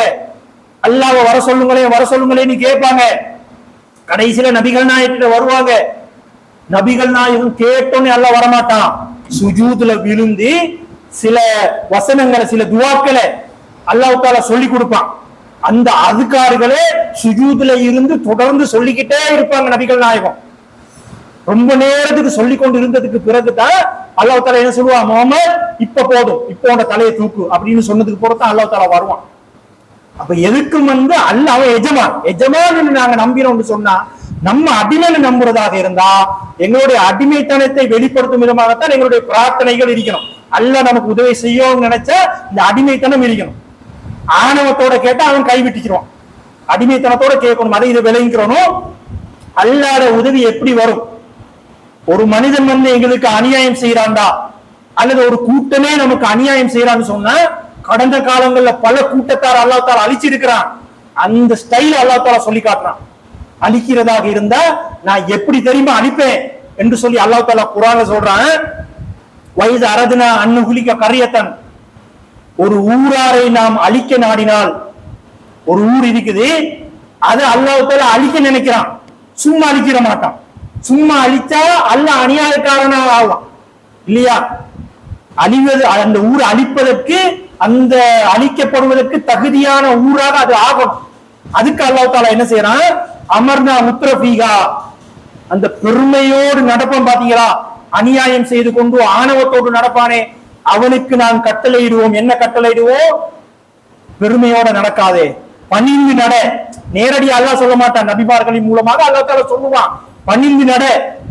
அல்லாஹ் வர சொல்லுங்களேன்னு கேட்பாங்க. கடைசியில நபிகள் நாயகிட்ட வருவாங்க. நபிகள் நாயகம் கேட்டோன்னு அல்லாஹ் வரமாட்டான். சுஜூதுல விழுந்து சில வசனங்களை, சில துவாக்களை அல்லாஹ் தாலா சொல்லி கொடுப்பான். அந்த அதுக்காரர்களே சுஜூதுல இருந்து தொடர்ந்து சொல்லிக்கிட்டே இருப்பாங்க. நபிகள் நாயகம் ரொம்ப நேரத்துக்கு சொல்லி கொண்டு இருந்ததுக்கு பிறகுதான் அல்லாஹ் தாலா என்ன சொல்லுவான், முஹம்மது இப்ப போதும், இப்போ உங்க தலையை தூக்கு அப்படின்னு சொன்னதுக்கு பிறகுதான் அல்லாஹ் தாலா வருவான். அப்ப எதுக்கும் அல்லாஹ் அவன் எஜமான் நாங்க நம்பினோம்னு சொன்னா, நம்ம அடிமையை நம்புறதாக இருந்தா எங்களுடைய அடிமைத்தனத்தை வெளிப்படுத்தும் விதமாகத்தான் எங்களுடைய பிரார்த்தனைகள் இருக்கணும். அல்லாஹ் நமக்கு உதவி செய்யும் நினைச்சா இந்த அடிமைத்தனம் இருக்கணும். ஆணவத்தோட கேட்டா அவன் கைவிட்டுச்சிருவான். அடிமைத்தனத்தோட கேட்கணும். அதை இதை விளங்கிக்கிறோம். அல்லாஹ்வுடைய உதவி எப்படி வரும்? ஒரு மனிதன் எங்களுக்கு அநியாயம் செய்யறான்டா, அல்லது ஒரு கூட்டமே நமக்கு அநியாயம் செய்யறான்னு சொன்னா, கடந்த காலங்கள்ல பல கூட்டத்தார் அல்லாஹ் தாலா அழிச்சிருக்கிறான். அந்த ஸ்டைல் அல்லாஹ் தாலா சொல்லி காட்டுறான். அழிக்கிறதாக இருந்தா நான் எப்படி தெரியுமா அழிப்பேன் என்று சொல்லி அல்லாஹ் தாலா குர்ஆன்ல சொல்றான். வைது அரதுனா அன்னுகுலிக்க கரியத்தன், ஒரு ஊராரை நாம் அழிக்க நாடினால், ஒரு ஊர் இருக்குது, அது அல்லாஹ் தாலா அழிக்க நினைக்கிறான், சும்மா அழிக்கிற மாட்டான். சும்மா அழிச்சா அல்லாஹ் அநியாயக்காரனாக ஆவான் இல்லையா? அழிவது, அந்த ஊர் அழிப்பதற்கு, அந்த அழிக்கப்படுவதற்கு தகுதியான ஊராக அது ஆகும். அதுக்கு அல்லாஹ் தாலா என்ன செய்யறான், அமர்னா முத்ரபீகா, அந்த பெருமையோடு நடப்பான் பாத்தீங்களா? அநியாயம் செய்து கொண்டு ஆணவத்தோடு நடப்பானே, அவனுக்கு நான் கட்டளையிடுவோம். என்ன கட்டளையிடுவோம்? பெருமையோட நடக்காதே, பணிந்து நட. நேரடி அல்லாஹ் சொல்ல மாட்டான், நபிமார்களின் மூலமாக அல்லாஹ் தாலா சொல்லுவான், பணிந்து நட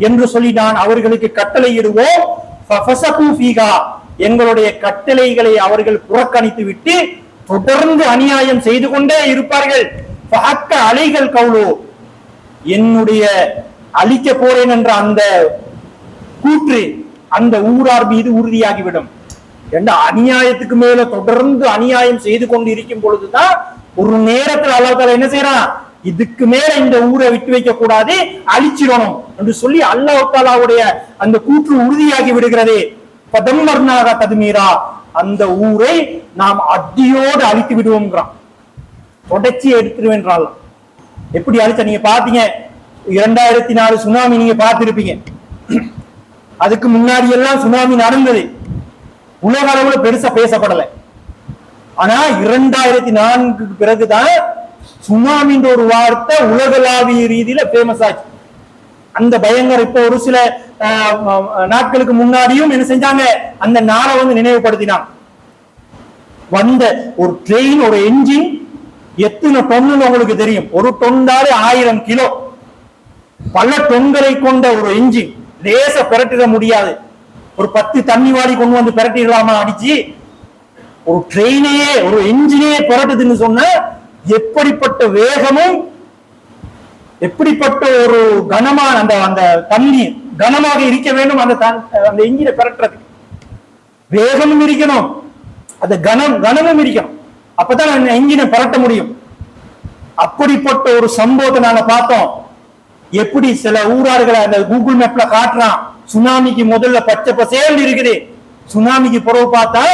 என்று சொல்லி நான் அவர்களுக்கு கட்டளையிடுவோம். எங்களுடைய கட்டளைகளை அவர்கள் புறக்கணித்து விட்டு தொடர்ந்து அநியாயம் செய்து கொண்டே இருப்பார்கள். அலைகள் கவுளோ, என்னுடைய அழிக்க போறேன் என்ற அந்த கூற்று அந்த ஊரார் மீது உறுதியாகிவிடும். அநியாயத்துக்கு மேல தொடர்ந்து அநியாயம் செய்து கொண்டு இருக்கும் பொழுதுதான் ஒரு நேரத்தில் அல்லாஹ் தஆலா என்ன செய்யறான், இதுக்கு மேல இந்த ஊரை விட்டு வைக்க கூடாது, அழிச்சிடணும் என்று சொல்லி அல்லாஹ் தஆலாவுடைய அந்த கூற்று உறுதியாகி விடுகிறது. பதம்மர்னாக ததுமீரா, அந்த ஊரை நாம் அடியோடு அழித்து விடுவோம்ங்கிறான். தொடர்ச்சி எடுத்துருவேன்றால் எப்படி அழிச்ச நீங்க பாத்தீங்க. 2004 சுனாமி நீங்க பார்த்திருப்பீங்க. அதுக்கு முன்னாடி எல்லாம் சுனாமி நடந்தது, உலக அளவுல பெருசா பேசப்படலை. ஆனா 2004க்கு பிறகுதான் சுனாமின்ற ஒரு வார்த்தை உலகளாவிய ரீதியில பேமஸ் ஆச்சு. அந்த பயங்கர இப்ப ஒரு சில நாட்களுக்கு முன்னாடியும் என்ன செஞ்சாங்க, அந்த நாளை நினைவுபடுத்தினான். வந்த ஒரு ட்ரெயின், ஒரு என்ஜின் எத்தனை டொன்னு உங்களுக்கு தெரியும்? ஒரு டொன்னாலே 1000 கிலோ. பல டொன்களை கொண்ட ஒரு என்ஜின் லேச பிரட்டிட முடியாது. ஒரு 10 தண்ணி வாடி கொண்டு வந்து பிரட்டிடலாமா அடிச்சு? ஒரு ட்ரெயினையே, ஒரு என்ஜினே புரட்டுதுன்னு சொன்ன எப்படிப்பட்ட வேகமும் எப்படிப்பட்ட ஒரு கனமான அந்த தண்ணி கனமாக இருக்க வேண்டும். அந்த என்ஜினை புரட்டுறது வேகமும் இருக்கணும், அந்த கனமும் இருக்கணும். அப்பதான் அந்த என்ஜினை புரட்ட முடியும். அப்படிப்பட்ட ஒரு சம்பவத்தை நாங்க பார்த்தோம். எப்படி சில ஊரார்களை அந்த கூகுள் மேப்ல காட்டுறான், சுனாமிக்கு முதல்ல பச்சை பசேல் இருக்குது, சுனாமிக்கு பிறகு பார்த்தா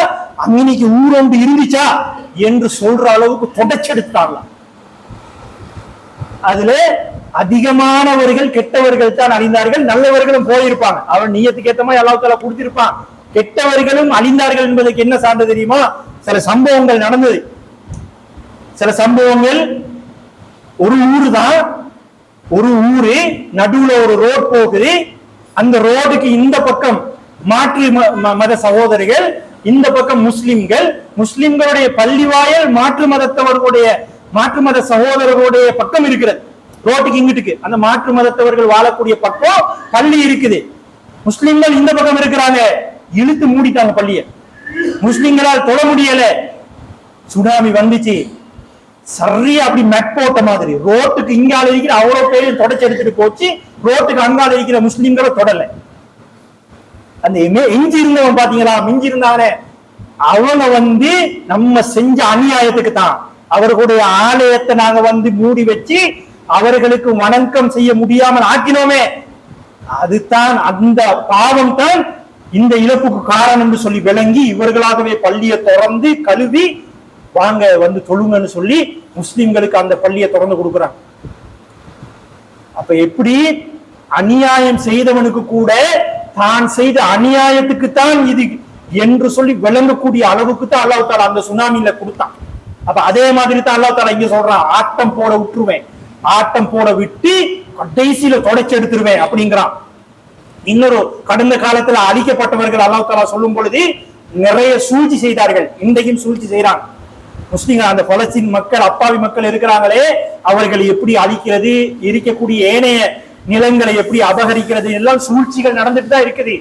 அன்னைக்கு ஊரோண்டு இருந்துச்சா என்று சொல்ற அளவுக்கு தொடச்செடுத்தாங்க. அதுல அதிகமானவர்கள் கெட்டவர்கள் தான் அழிந்தார்கள், நல்லவர்களும் போயிருப்பாங்க. அவன் நியத்துக்கு ஏத்த மாதிரி அல்லாஹ் தஆலா கொடுத்திருப்பான். கெட்டவர்களும் அழிந்தார்கள் என்பதற்கு என்ன சான்று தெரியுமா? சில சம்பவங்கள் நடந்தது. சில சம்பவங்கள், ஒரு ஊரு தான், ஒரு ஊரு நடுவுல ஒரு ரோட் போகுது. அந்த ரோடுக்கு இந்த பக்கம் மாற்று மத சகோதரிகள், இந்த பக்கம் முஸ்லிம்கள், முஸ்லிம்களுடைய பள்ளிவாயல் மாற்று மதத்தவர்களுடைய மாற்று மத சகோதரர்களுடைய பக்கம் இருக்கிறது. ரோட்டுக்கு இங்கிட்டுக்கு அந்த மாற்று மதத்தவர்கள் வாழக்கூடிய பக்கம் பள்ளி இருக்குது. முஸ்லிம்கள் இந்த பக்கம் இருக்கிறாங்க. இழுத்து மூடிட்டாங்க பள்ளிய. முஸ்லிம்களால் தொழ முடியல. சுனாமி வந்துச்சு. சரியா அப்படி மெட் போட்ட மாதிரி ரோட்டுக்கு இங்கால இருக்கிற அவ்வளவு பேரையும் தொடச்சு எடுத்துட்டு போச்சு, ரோட்டுக்கு அங்கால இருக்கிற முஸ்லிம்களை தொடல. அந்த எஞ்சி இருந்தவன் பாத்தீங்களா, மிஞ்சி இருந்தானே அவனை நம்ம செஞ்ச அநியாயத்துக்கு தான் அவர்களுடைய ஆலயத்தை நாங்க மூடி வச்சு அவர்களுக்கு வணக்கம் செய்ய முடியாமல் ஆக்கினோமே, அதுதான் அந்த பாவம் தான் இந்த இழப்புக்கு காரணம் என்று சொல்லி விளங்கி இவர்களாகவே பள்ளியை திறந்து கழுவி வாங்க தொழுங்கன்னு சொல்லி முஸ்லிம்களுக்கு அந்த பள்ளியை திறந்து கொடுக்குறாங்க. அப்ப எப்படி அநியாயம் செய்தவனுக்கு கூட தான் செய்த அநியாயத்துக்கு தான் இது என்று சொல்லி விளங்கக்கூடிய அளவுக்கு தான் அல்லாஹ் தஆலா அந்த சுனாமியில கொடுத்தான். அப்ப அதே மாதிரி தான் அல்லாஹ் தஆலா இங்க சொல்றான், ஆட்டம் போட விட்டுருவேன், ஆட்டம் போட விட்டு கடைசியில தொடச்சு எடுத்துருவேன் அப்படிங்கிறான். இன்னொரு கடந்த காலத்துல அழிக்கப்பட்டவர்கள் அல்லாஹ் தஆலா சொல்லும் பொழுது நிறைய சூழ்ச்சி செய்தார்கள், இன்றைக்கும் சூழ்ச்சி செய்யறாங்க. முஸ்லிம்கள் அந்த பலஸ்தீன் மக்கள் அப்பாவி மக்கள் இருக்கிறாங்களே அவர்களை எப்படி அழிக்கிறது, இருக்கக்கூடிய ஏனைய நிலங்களை எப்படி அபகரிக்கிறது எல்லாம் சூழ்ச்சிகள் நடந்துட்டு தான் இருக்குது.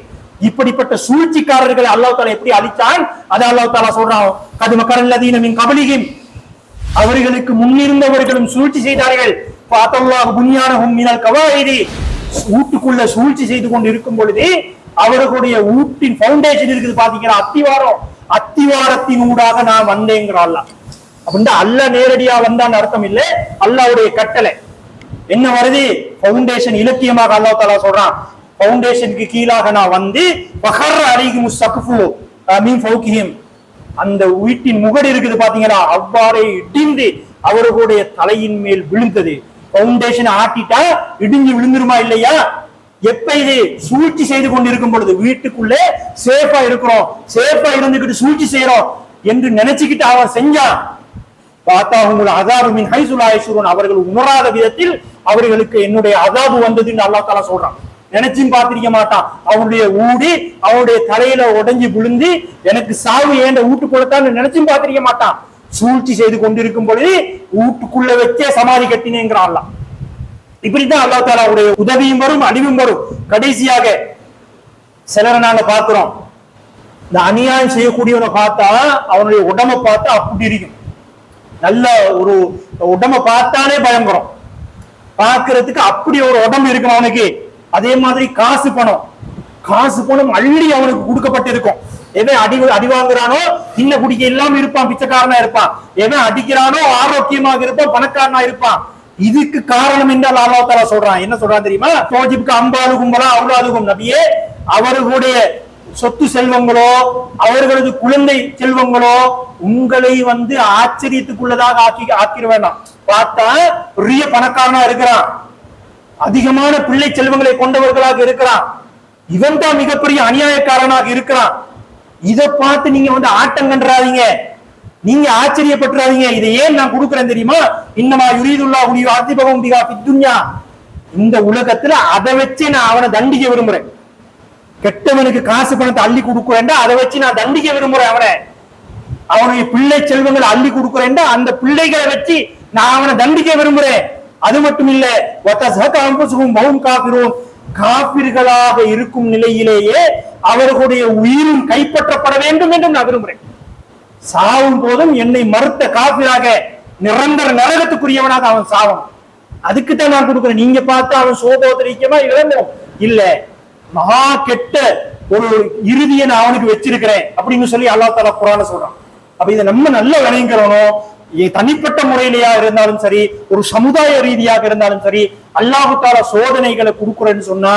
இப்படிப்பட்ட சூழ்ச்சிக்காரர்களை அல்லாஹ் தஆலா எப்படி அழித்தான் அதை அல்லாஹ் தஆலா சொல்றான். கதுமக்கரல்லதீன மின் கபலிஹிம், அவர்களுக்கு முன்னிருந்தவர்களும் சூழ்ச்சி செய்தார்கள். ஃபஅத்தல்லாஹு புன்யானஹும் மினல் கவாயிதி, ஊட்டுக்குள்ள சூழ்ச்சி செய்து கொண்டு இருக்கும் பொழுது அவர்களுடைய ஊட்டின் பவுண்டேஷன் இருக்குது பாத்தீங்கன்னா அத்திவாரம், அத்திவாரத்தின் ஊடாக நான் வந்தேங்கிறான் அல்லாஹ். அப்படின்னா அல்லாஹ் நேரடியா வந்தான்னு அர்த்தம் இல்லை, அல்லாஹ்வுடைய கட்டளை என்ன வருது, பவுண்டேஷன் இலக்கியமாக அல்லாஹ் தஆலா சொல்றான். பவுண்டேஷனுக்கு கீழாக நான் பஹர் அலைஹிம் ஸக்ஃபு மின் ஃபௌகிஹிம், அந்த வீட்டின் முகடு இருக்குது பாத்தீங்களா அவ்வாறே இடிந்து அவர்களுடைய தலையின் மேல் விழுந்தது. பவுண்டேஷன் ஆட்டிட்டா இடிஞ்சு விழுந்துருமா இல்லையா? எப்ப இது சூழ்ச்சி செய்து கொண்டிருக்கும் பொழுது வீட்டுக்குள்ளே சேஃபா இருக்கிறோம், சேஃபா இருந்துகிட்டு சூழ்ச்சி செய்யறோம் என்று நினைச்சுக்கிட்டு அவன் செஞ்சான். அவர்கள் உணராத விதத்தில் அவர்களுக்கு என்னுடைய அதாபு வந்ததுன்னு அல்லாஹ் தஆலா சொல்றான். நினைச்சும் பார்த்திருக்க மாட்டான். அவனுடைய ஊடி அவனுடைய தலையில உடைஞ்சு விழுந்து எனக்கு சாவு ஏண்ட வீட்டுக்குள்ளத்தான் நினைச்சும் பார்த்திருக்க மாட்டான். சூழ்ச்சி செய்து கொண்டிருக்கும் பொழுது வீட்டுக்குள்ள வச்சே சமாதி கட்டினேங்கிறான் அல்லாஹ். இப்படித்தான் அல்லாஹ் தஆலாவுடைய உதவியும் வரும் அழிவும் வரும். கடைசியாக சிலரை நாங்க பார்க்கிறோம், இந்த அநியாயம் செய்யக்கூடியவனை பார்த்தா அவனுடைய உடம்பை பார்த்தா அப்படி இருக்கும், நல்ல ஒரு உடம்பை பார்த்தாலே பயங்கரம், பார்க்கறதுக்கு அப்படி ஒரு உடம்பு இருக்கும் அவனுக்கு. அதே மாதிரி காசு பணம் அள்ளி அவனுக்கு கொடுக்கப்பட்டிருக்கும். எவன் அடி வாங்குறானோ இன்ன குடிக்க இல்லாம இருப்பான், பிச்சைக்காரனா இருப்பான். எவன் அடிக்கிறானோ ஆரோக்கியமாக இருப்பான், பணக்காரனா இருப்பான். இதுக்கு காரணம் என்றால் அல்லாஹ் தஆலா சொல்றான். என்ன சொல்றான் தெரியுமா? தோஜிப்க்கு அம்பாலுகும் வலா அவுலாதுகும், நபியே அவர்களுடைய சொத்து செல்வங்களோ அவர்களது குழந்தை செல்வங்களோ உங்களை ஆச்சரியத்துக்குள்ளதாக ஆக்கிட வேண்டாம். பார்த்தா பெரிய பணக்காரனா இருக்கிறான், அதிகமான பிள்ளை செல்வங்களை கொண்டவர்களாக இருக்கிறான், இவன் தான் மிகப்பெரிய அநியாயக்காரனாக இருக்கிறான். இதை பார்த்து நீங்க ஆட்டம் கண்டுறாதீங்க, நீங்க ஆச்சரியப்பட்டுறாதீங்க. இதை ஏன் நான் கொடுக்கிறேன் தெரியுமா? இன்னமா யுரீதுல்லாஹு லியுஅஸிபஹும் பிஹா ஃபித் துன்யா, இந்த உலகத்துல அதை வச்சு நான் அவனை தண்டிக்க விரும்புறேன். கெட்டவனுக்கு காசு பணத்தை அள்ளி கொடுக்குறேன்டா அதை வச்சு நான் தண்டிக்க விரும்புறேன். அவனுடைய பிள்ளை செல்வங்களை அள்ளி கொடுக்குறேன்டா அந்த பிள்ளைகளை வச்சு நான் அவனை தண்டிக்க விரும்புறேன். அது மட்டும் இல்ல, காபிர்களாக இருக்கும் நிலையிலேயே அவர்களுடைய உயிரும் கைப்பற்றப்பட வேண்டும் என்றும் நான் விரும்புறேன். சாவும் போதும் என்னை மறுத்த காபிராக நிரந்தர நரகத்துக்குரியவனாக அவன் சாவம். அதுக்குத்தான் நான் கொடுக்குறேன். நீங்க பார்த்து அவன் சோபோதரிக்கமா இழந்தோம் இல்ல, மகா கெட்ட ஒரு இறுதியை நான் அவனுக்கு வச்சிருக்கிறேன் அப்படின்னு சொல்லி அல்லாஹ் தஆலா குர்ஆன்ல சொல்றான். அப்ப இதை நம்ம நல்ல விளங்கிக்கிறோம். தனிப்பட்ட முறையிலேயா இருந்தாலும் சரி, ஒரு சமுதாய ரீதியாக இருந்தாலும் சரி, அல்லாஹ் தஆலா சோதனைகளை கொடுக்குறேன்னு சொன்னா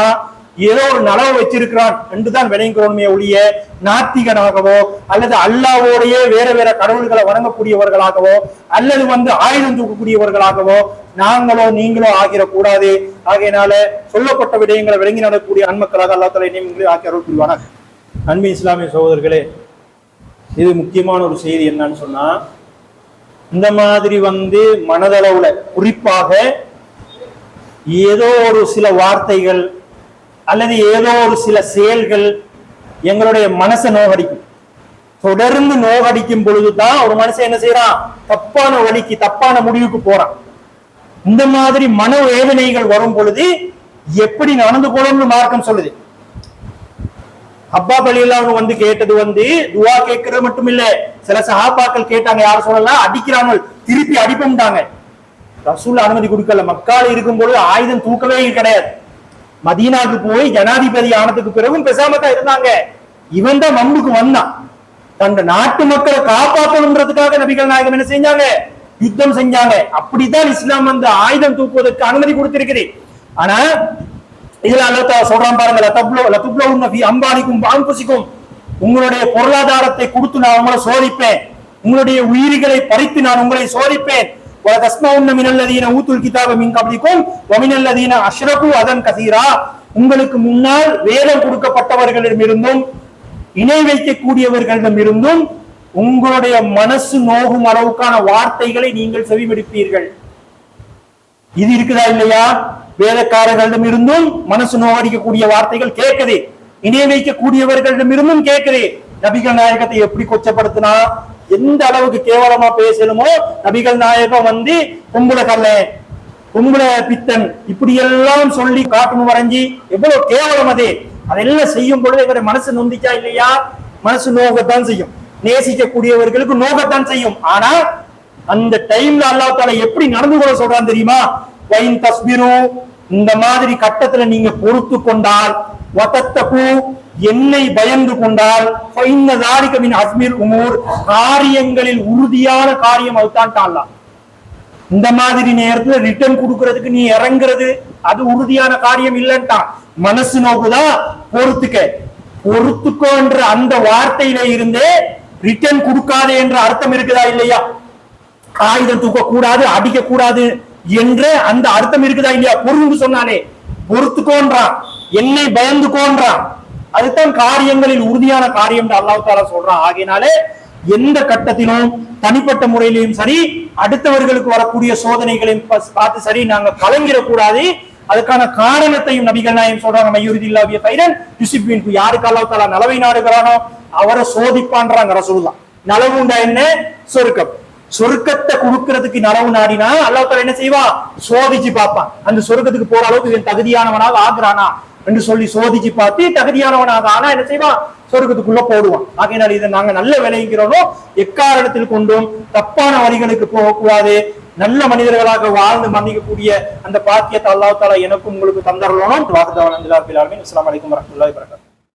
ஏதோ ஒரு நலவை வச்சிருக்கிறான் என்றுதான் விளங்குகிறோமே ஒழிய நாத்திகனாகவோ அல்லது அல்லாஹ்வோடைய வேற வேற கடவுள்களை வணங்கக்கூடியவர்களாகவோ அல்லது ஆயுதம் தூக்கக்கூடியவர்களாகவோ நாங்களோ நீங்களோ ஆகிடக்கூடாது. ஆகையினால சொல்லப்பட்ட விடயங்களை விளங்கி நடக்கக்கூடிய அன்மக்களாக அல்லாஹ் தஆலா என்னையும் ஆக்கி அருள் புரிவானாக. அன்பு இஸ்லாமிய சகோதரர்களே, இது முக்கியமான ஒரு செய்தி என்னன்னு சொன்னா, இந்த மாதிரி மனதளவுல குறிப்பாக ஏதோ ஒரு சில வார்த்தைகள் அல்லது ஏதோ ஒரு சில செயல்கள் எங்களுடைய மனசை நோகடிக்கும். தொடர்ந்து நோகடிக்கும் பொழுதுதான் ஒரு மனுஷன் என்ன செய்யறான், தப்பான வழிக்கு தப்பான முடிவுக்கு போறான். இந்த மாதிரி மன வேதனைகள் வரும் பொழுது எப்படி நடந்து கொள்ளணும்னு மார்க்கம் சொல்லுது. அப்பாப் ரலியல்லாஹு வந்து கேட்டது வந்து துவா கேட்கறது மட்டும் இல்ல, சில சஹாபாக்கள் கேட்டாங்க, யார் சொல்லலாம், அடிக்கிறாங்க, திருப்பி அடிப்போம்ட்டாங்க. ரசூல் அனுமதி கொடுக்கல. மக்கால இருக்கும்போது ஆயுதம் தூக்கவே கிடையாது. மதீனாவுக்கு போய் ஜனாதிபதி ஆனதுக்கு பிறகும் பேசாம தான் இருந்தாங்க. இவன் தான் மம்புக்கு வந்தான். தன் நாட்டு மக்களை காப்பாற்றணுன்றதுக்காக நபிகள் நாயகம் என்ன செஞ்சாங்க, யுத்தம் செஞ்சாங்க. அப்படித்தான் இஸ்லாம் வந்து ஆயுதம் தூக்குவதற்கு அனுமதி கொடுத்திருக்குது. ஆனா இதுல அல்லாஹ் சொல்றான் பாருங்க, லதுப்லவுன்ன ஃபீ அம்வாலிக்கும் வஅன்ஃபுசிக்கும், உங்களுடைய பொருளாதாரத்தை கொடுத்து நான் உங்களை சோதிப்பேன், உங்களுடைய உயிர்களை பறித்து நான் உங்களை சோதிப்பேன். வலதஸ்மஉன்ன மினல்லதீன ஊத்துல் கிதாப மின் கப்லிக்கும் வமினல்லதீன அஷ்ரகு அதன் கஸீரா, உங்களுக்கு முன்னால் வேதம் கொடுக்கப்பட்டவர்களிடமிருந்தும் இணை வைக்கக்கூடியவர்களிடமிருந்தும் உங்களுடைய மனசு நோகும் அளவுக்கான வார்த்தைகளை நீங்கள் செவிமடுப்பீர்கள். இது இருக்குதா இல்லையா? வேதக்காரர்களிடம் இருந்தும் மனசு நோகடிக்கக்கூடிய வார்த்தைகள் கேட்குது, இணை வைக்கக்கூடியவர்களிடம் இருந்தும் கேட்குது. நபிகள் நாயகத்தை எப்படி கொச்சப்படுத்தினா, எந்த அளவுக்கு கேவலமா பேசணுமோ, நபிகள் நாயகம் வந்து பொம்புல கல்ல, பொம்புல பித்தன், இப்படி எல்லாம் சொல்லி காட்டணும் வரைஞ்சி எவ்வளவு கேவலம் அது. அதெல்லாம் செய்யும் பொழுது இவரை மனசு நொந்திச்சா இல்லையா? மனசு நோகத்தான் செய்யும், நேசிக்கக்கூடியவர்களுக்கு நோகத்தான் செய்யும். ஆனா அந்த டைம்ல அல்லாஹ் தஆலா எப்படி நடந்து கொள்ள சொல்றான் தெரியுமா? வைன் தஸ்பிரு, இந்த மாதிரி கட்டத்துல நீங்க பொறுத்து கொண்டால், வதத்தகு, என்னை பயந்து கொண்டால், ஃபைன்ன ஸாலிக மின் அஸ்மில் உமூர், காரியங்களில் உறுதியான காரியம் அதுதான் அல்லாஹ். இந்த மாதிரி நேரத்துல ரிட்டர்ன் கொடுக்கிறதுக்கு நீ இறங்குறது அது உறுதியான காரியம் இல்லைன்ட்டான். மனசு நோக்குதான் பொறுத்துக்க, பொறுத்துக்கோ என்ற அந்த வார்த்தையில இருந்தே ரிட்டர்ன் கொடுக்காதே என்ற அர்த்தம் இருக்குதா இல்லையா? ஆயுதம் தூக்க கூடாது, அடிக்க கூடாது என்ற அந்த அர்த்தம் இருக்குதா இல்லையா? பொறுத்து சொன்னானே, பொறுத்துக்கோன்றான், என்னை பயந்துக்கோன்றான். அதுதான் காரியங்களில் உறுதியான காரியம் அல்லாஹ் தஆலா சொல்றான். ஆகையினாலே எந்த கட்டத்திலும் தனிப்பட்ட முறையிலையும் சரி, அடுத்தவர்களுக்கு வரக்கூடிய சோதனைகளையும் பார்த்து சரி, நாங்க கலங்கிடக்கூடாது. அதுக்கான காரணத்தையும் நபிகள் நாயகம் சொல்றாங்க, மய்யுரிதில்லாஹு பிஹி கைரன் யுஸிப்ஹு, யாருக்கு அல்லாஹ் தஆலா நலவை நாடுகிறானோ அவரை சோதிப்பான்றாங்க ரசூலுல்லாஹ். நலவுண்டா என்ன? சொர்க்கம். சொர்க்கத்தை கொடுக்கிறதுக்கு நலவு நாடினா அல்லாஹ் தஆலா என்ன செய்வான்? சோதிச்சு பார்ப்பான். அந்த சொர்க்கத்துக்கு போற அளவுக்கு இவன் தகுதியானவனாக ஆகுறானா என்று சொல்லி சோதிச்சு பார்த்து தகுதியானவனாக ஆனா என்ன செய்வான்? சொர்க்கத்துக்குள்ள போடுவான். ஆகையினால் இதை நாங்க நல்ல விளைகிறோம், எக்காரணத்தில் கொண்டும் தப்பான வழிகளுக்கு போகக்கூடாது. நல்ல மனிதர்களாக வாழ்ந்து மன்னிக்கக்கூடிய அந்த பாக்கியத்தை அல்லாஹ் தஆலா எனக்கும் உங்களுக்கு தந்தரணும். வாஹ்தவன் அல்ஹம்துலில்லாஹி ரப்பில் ஆலமீன். அஸ்ஸலாமு அலைக்கும் வரஹ்மத்துல்லாஹி வபரகாத்துஹு.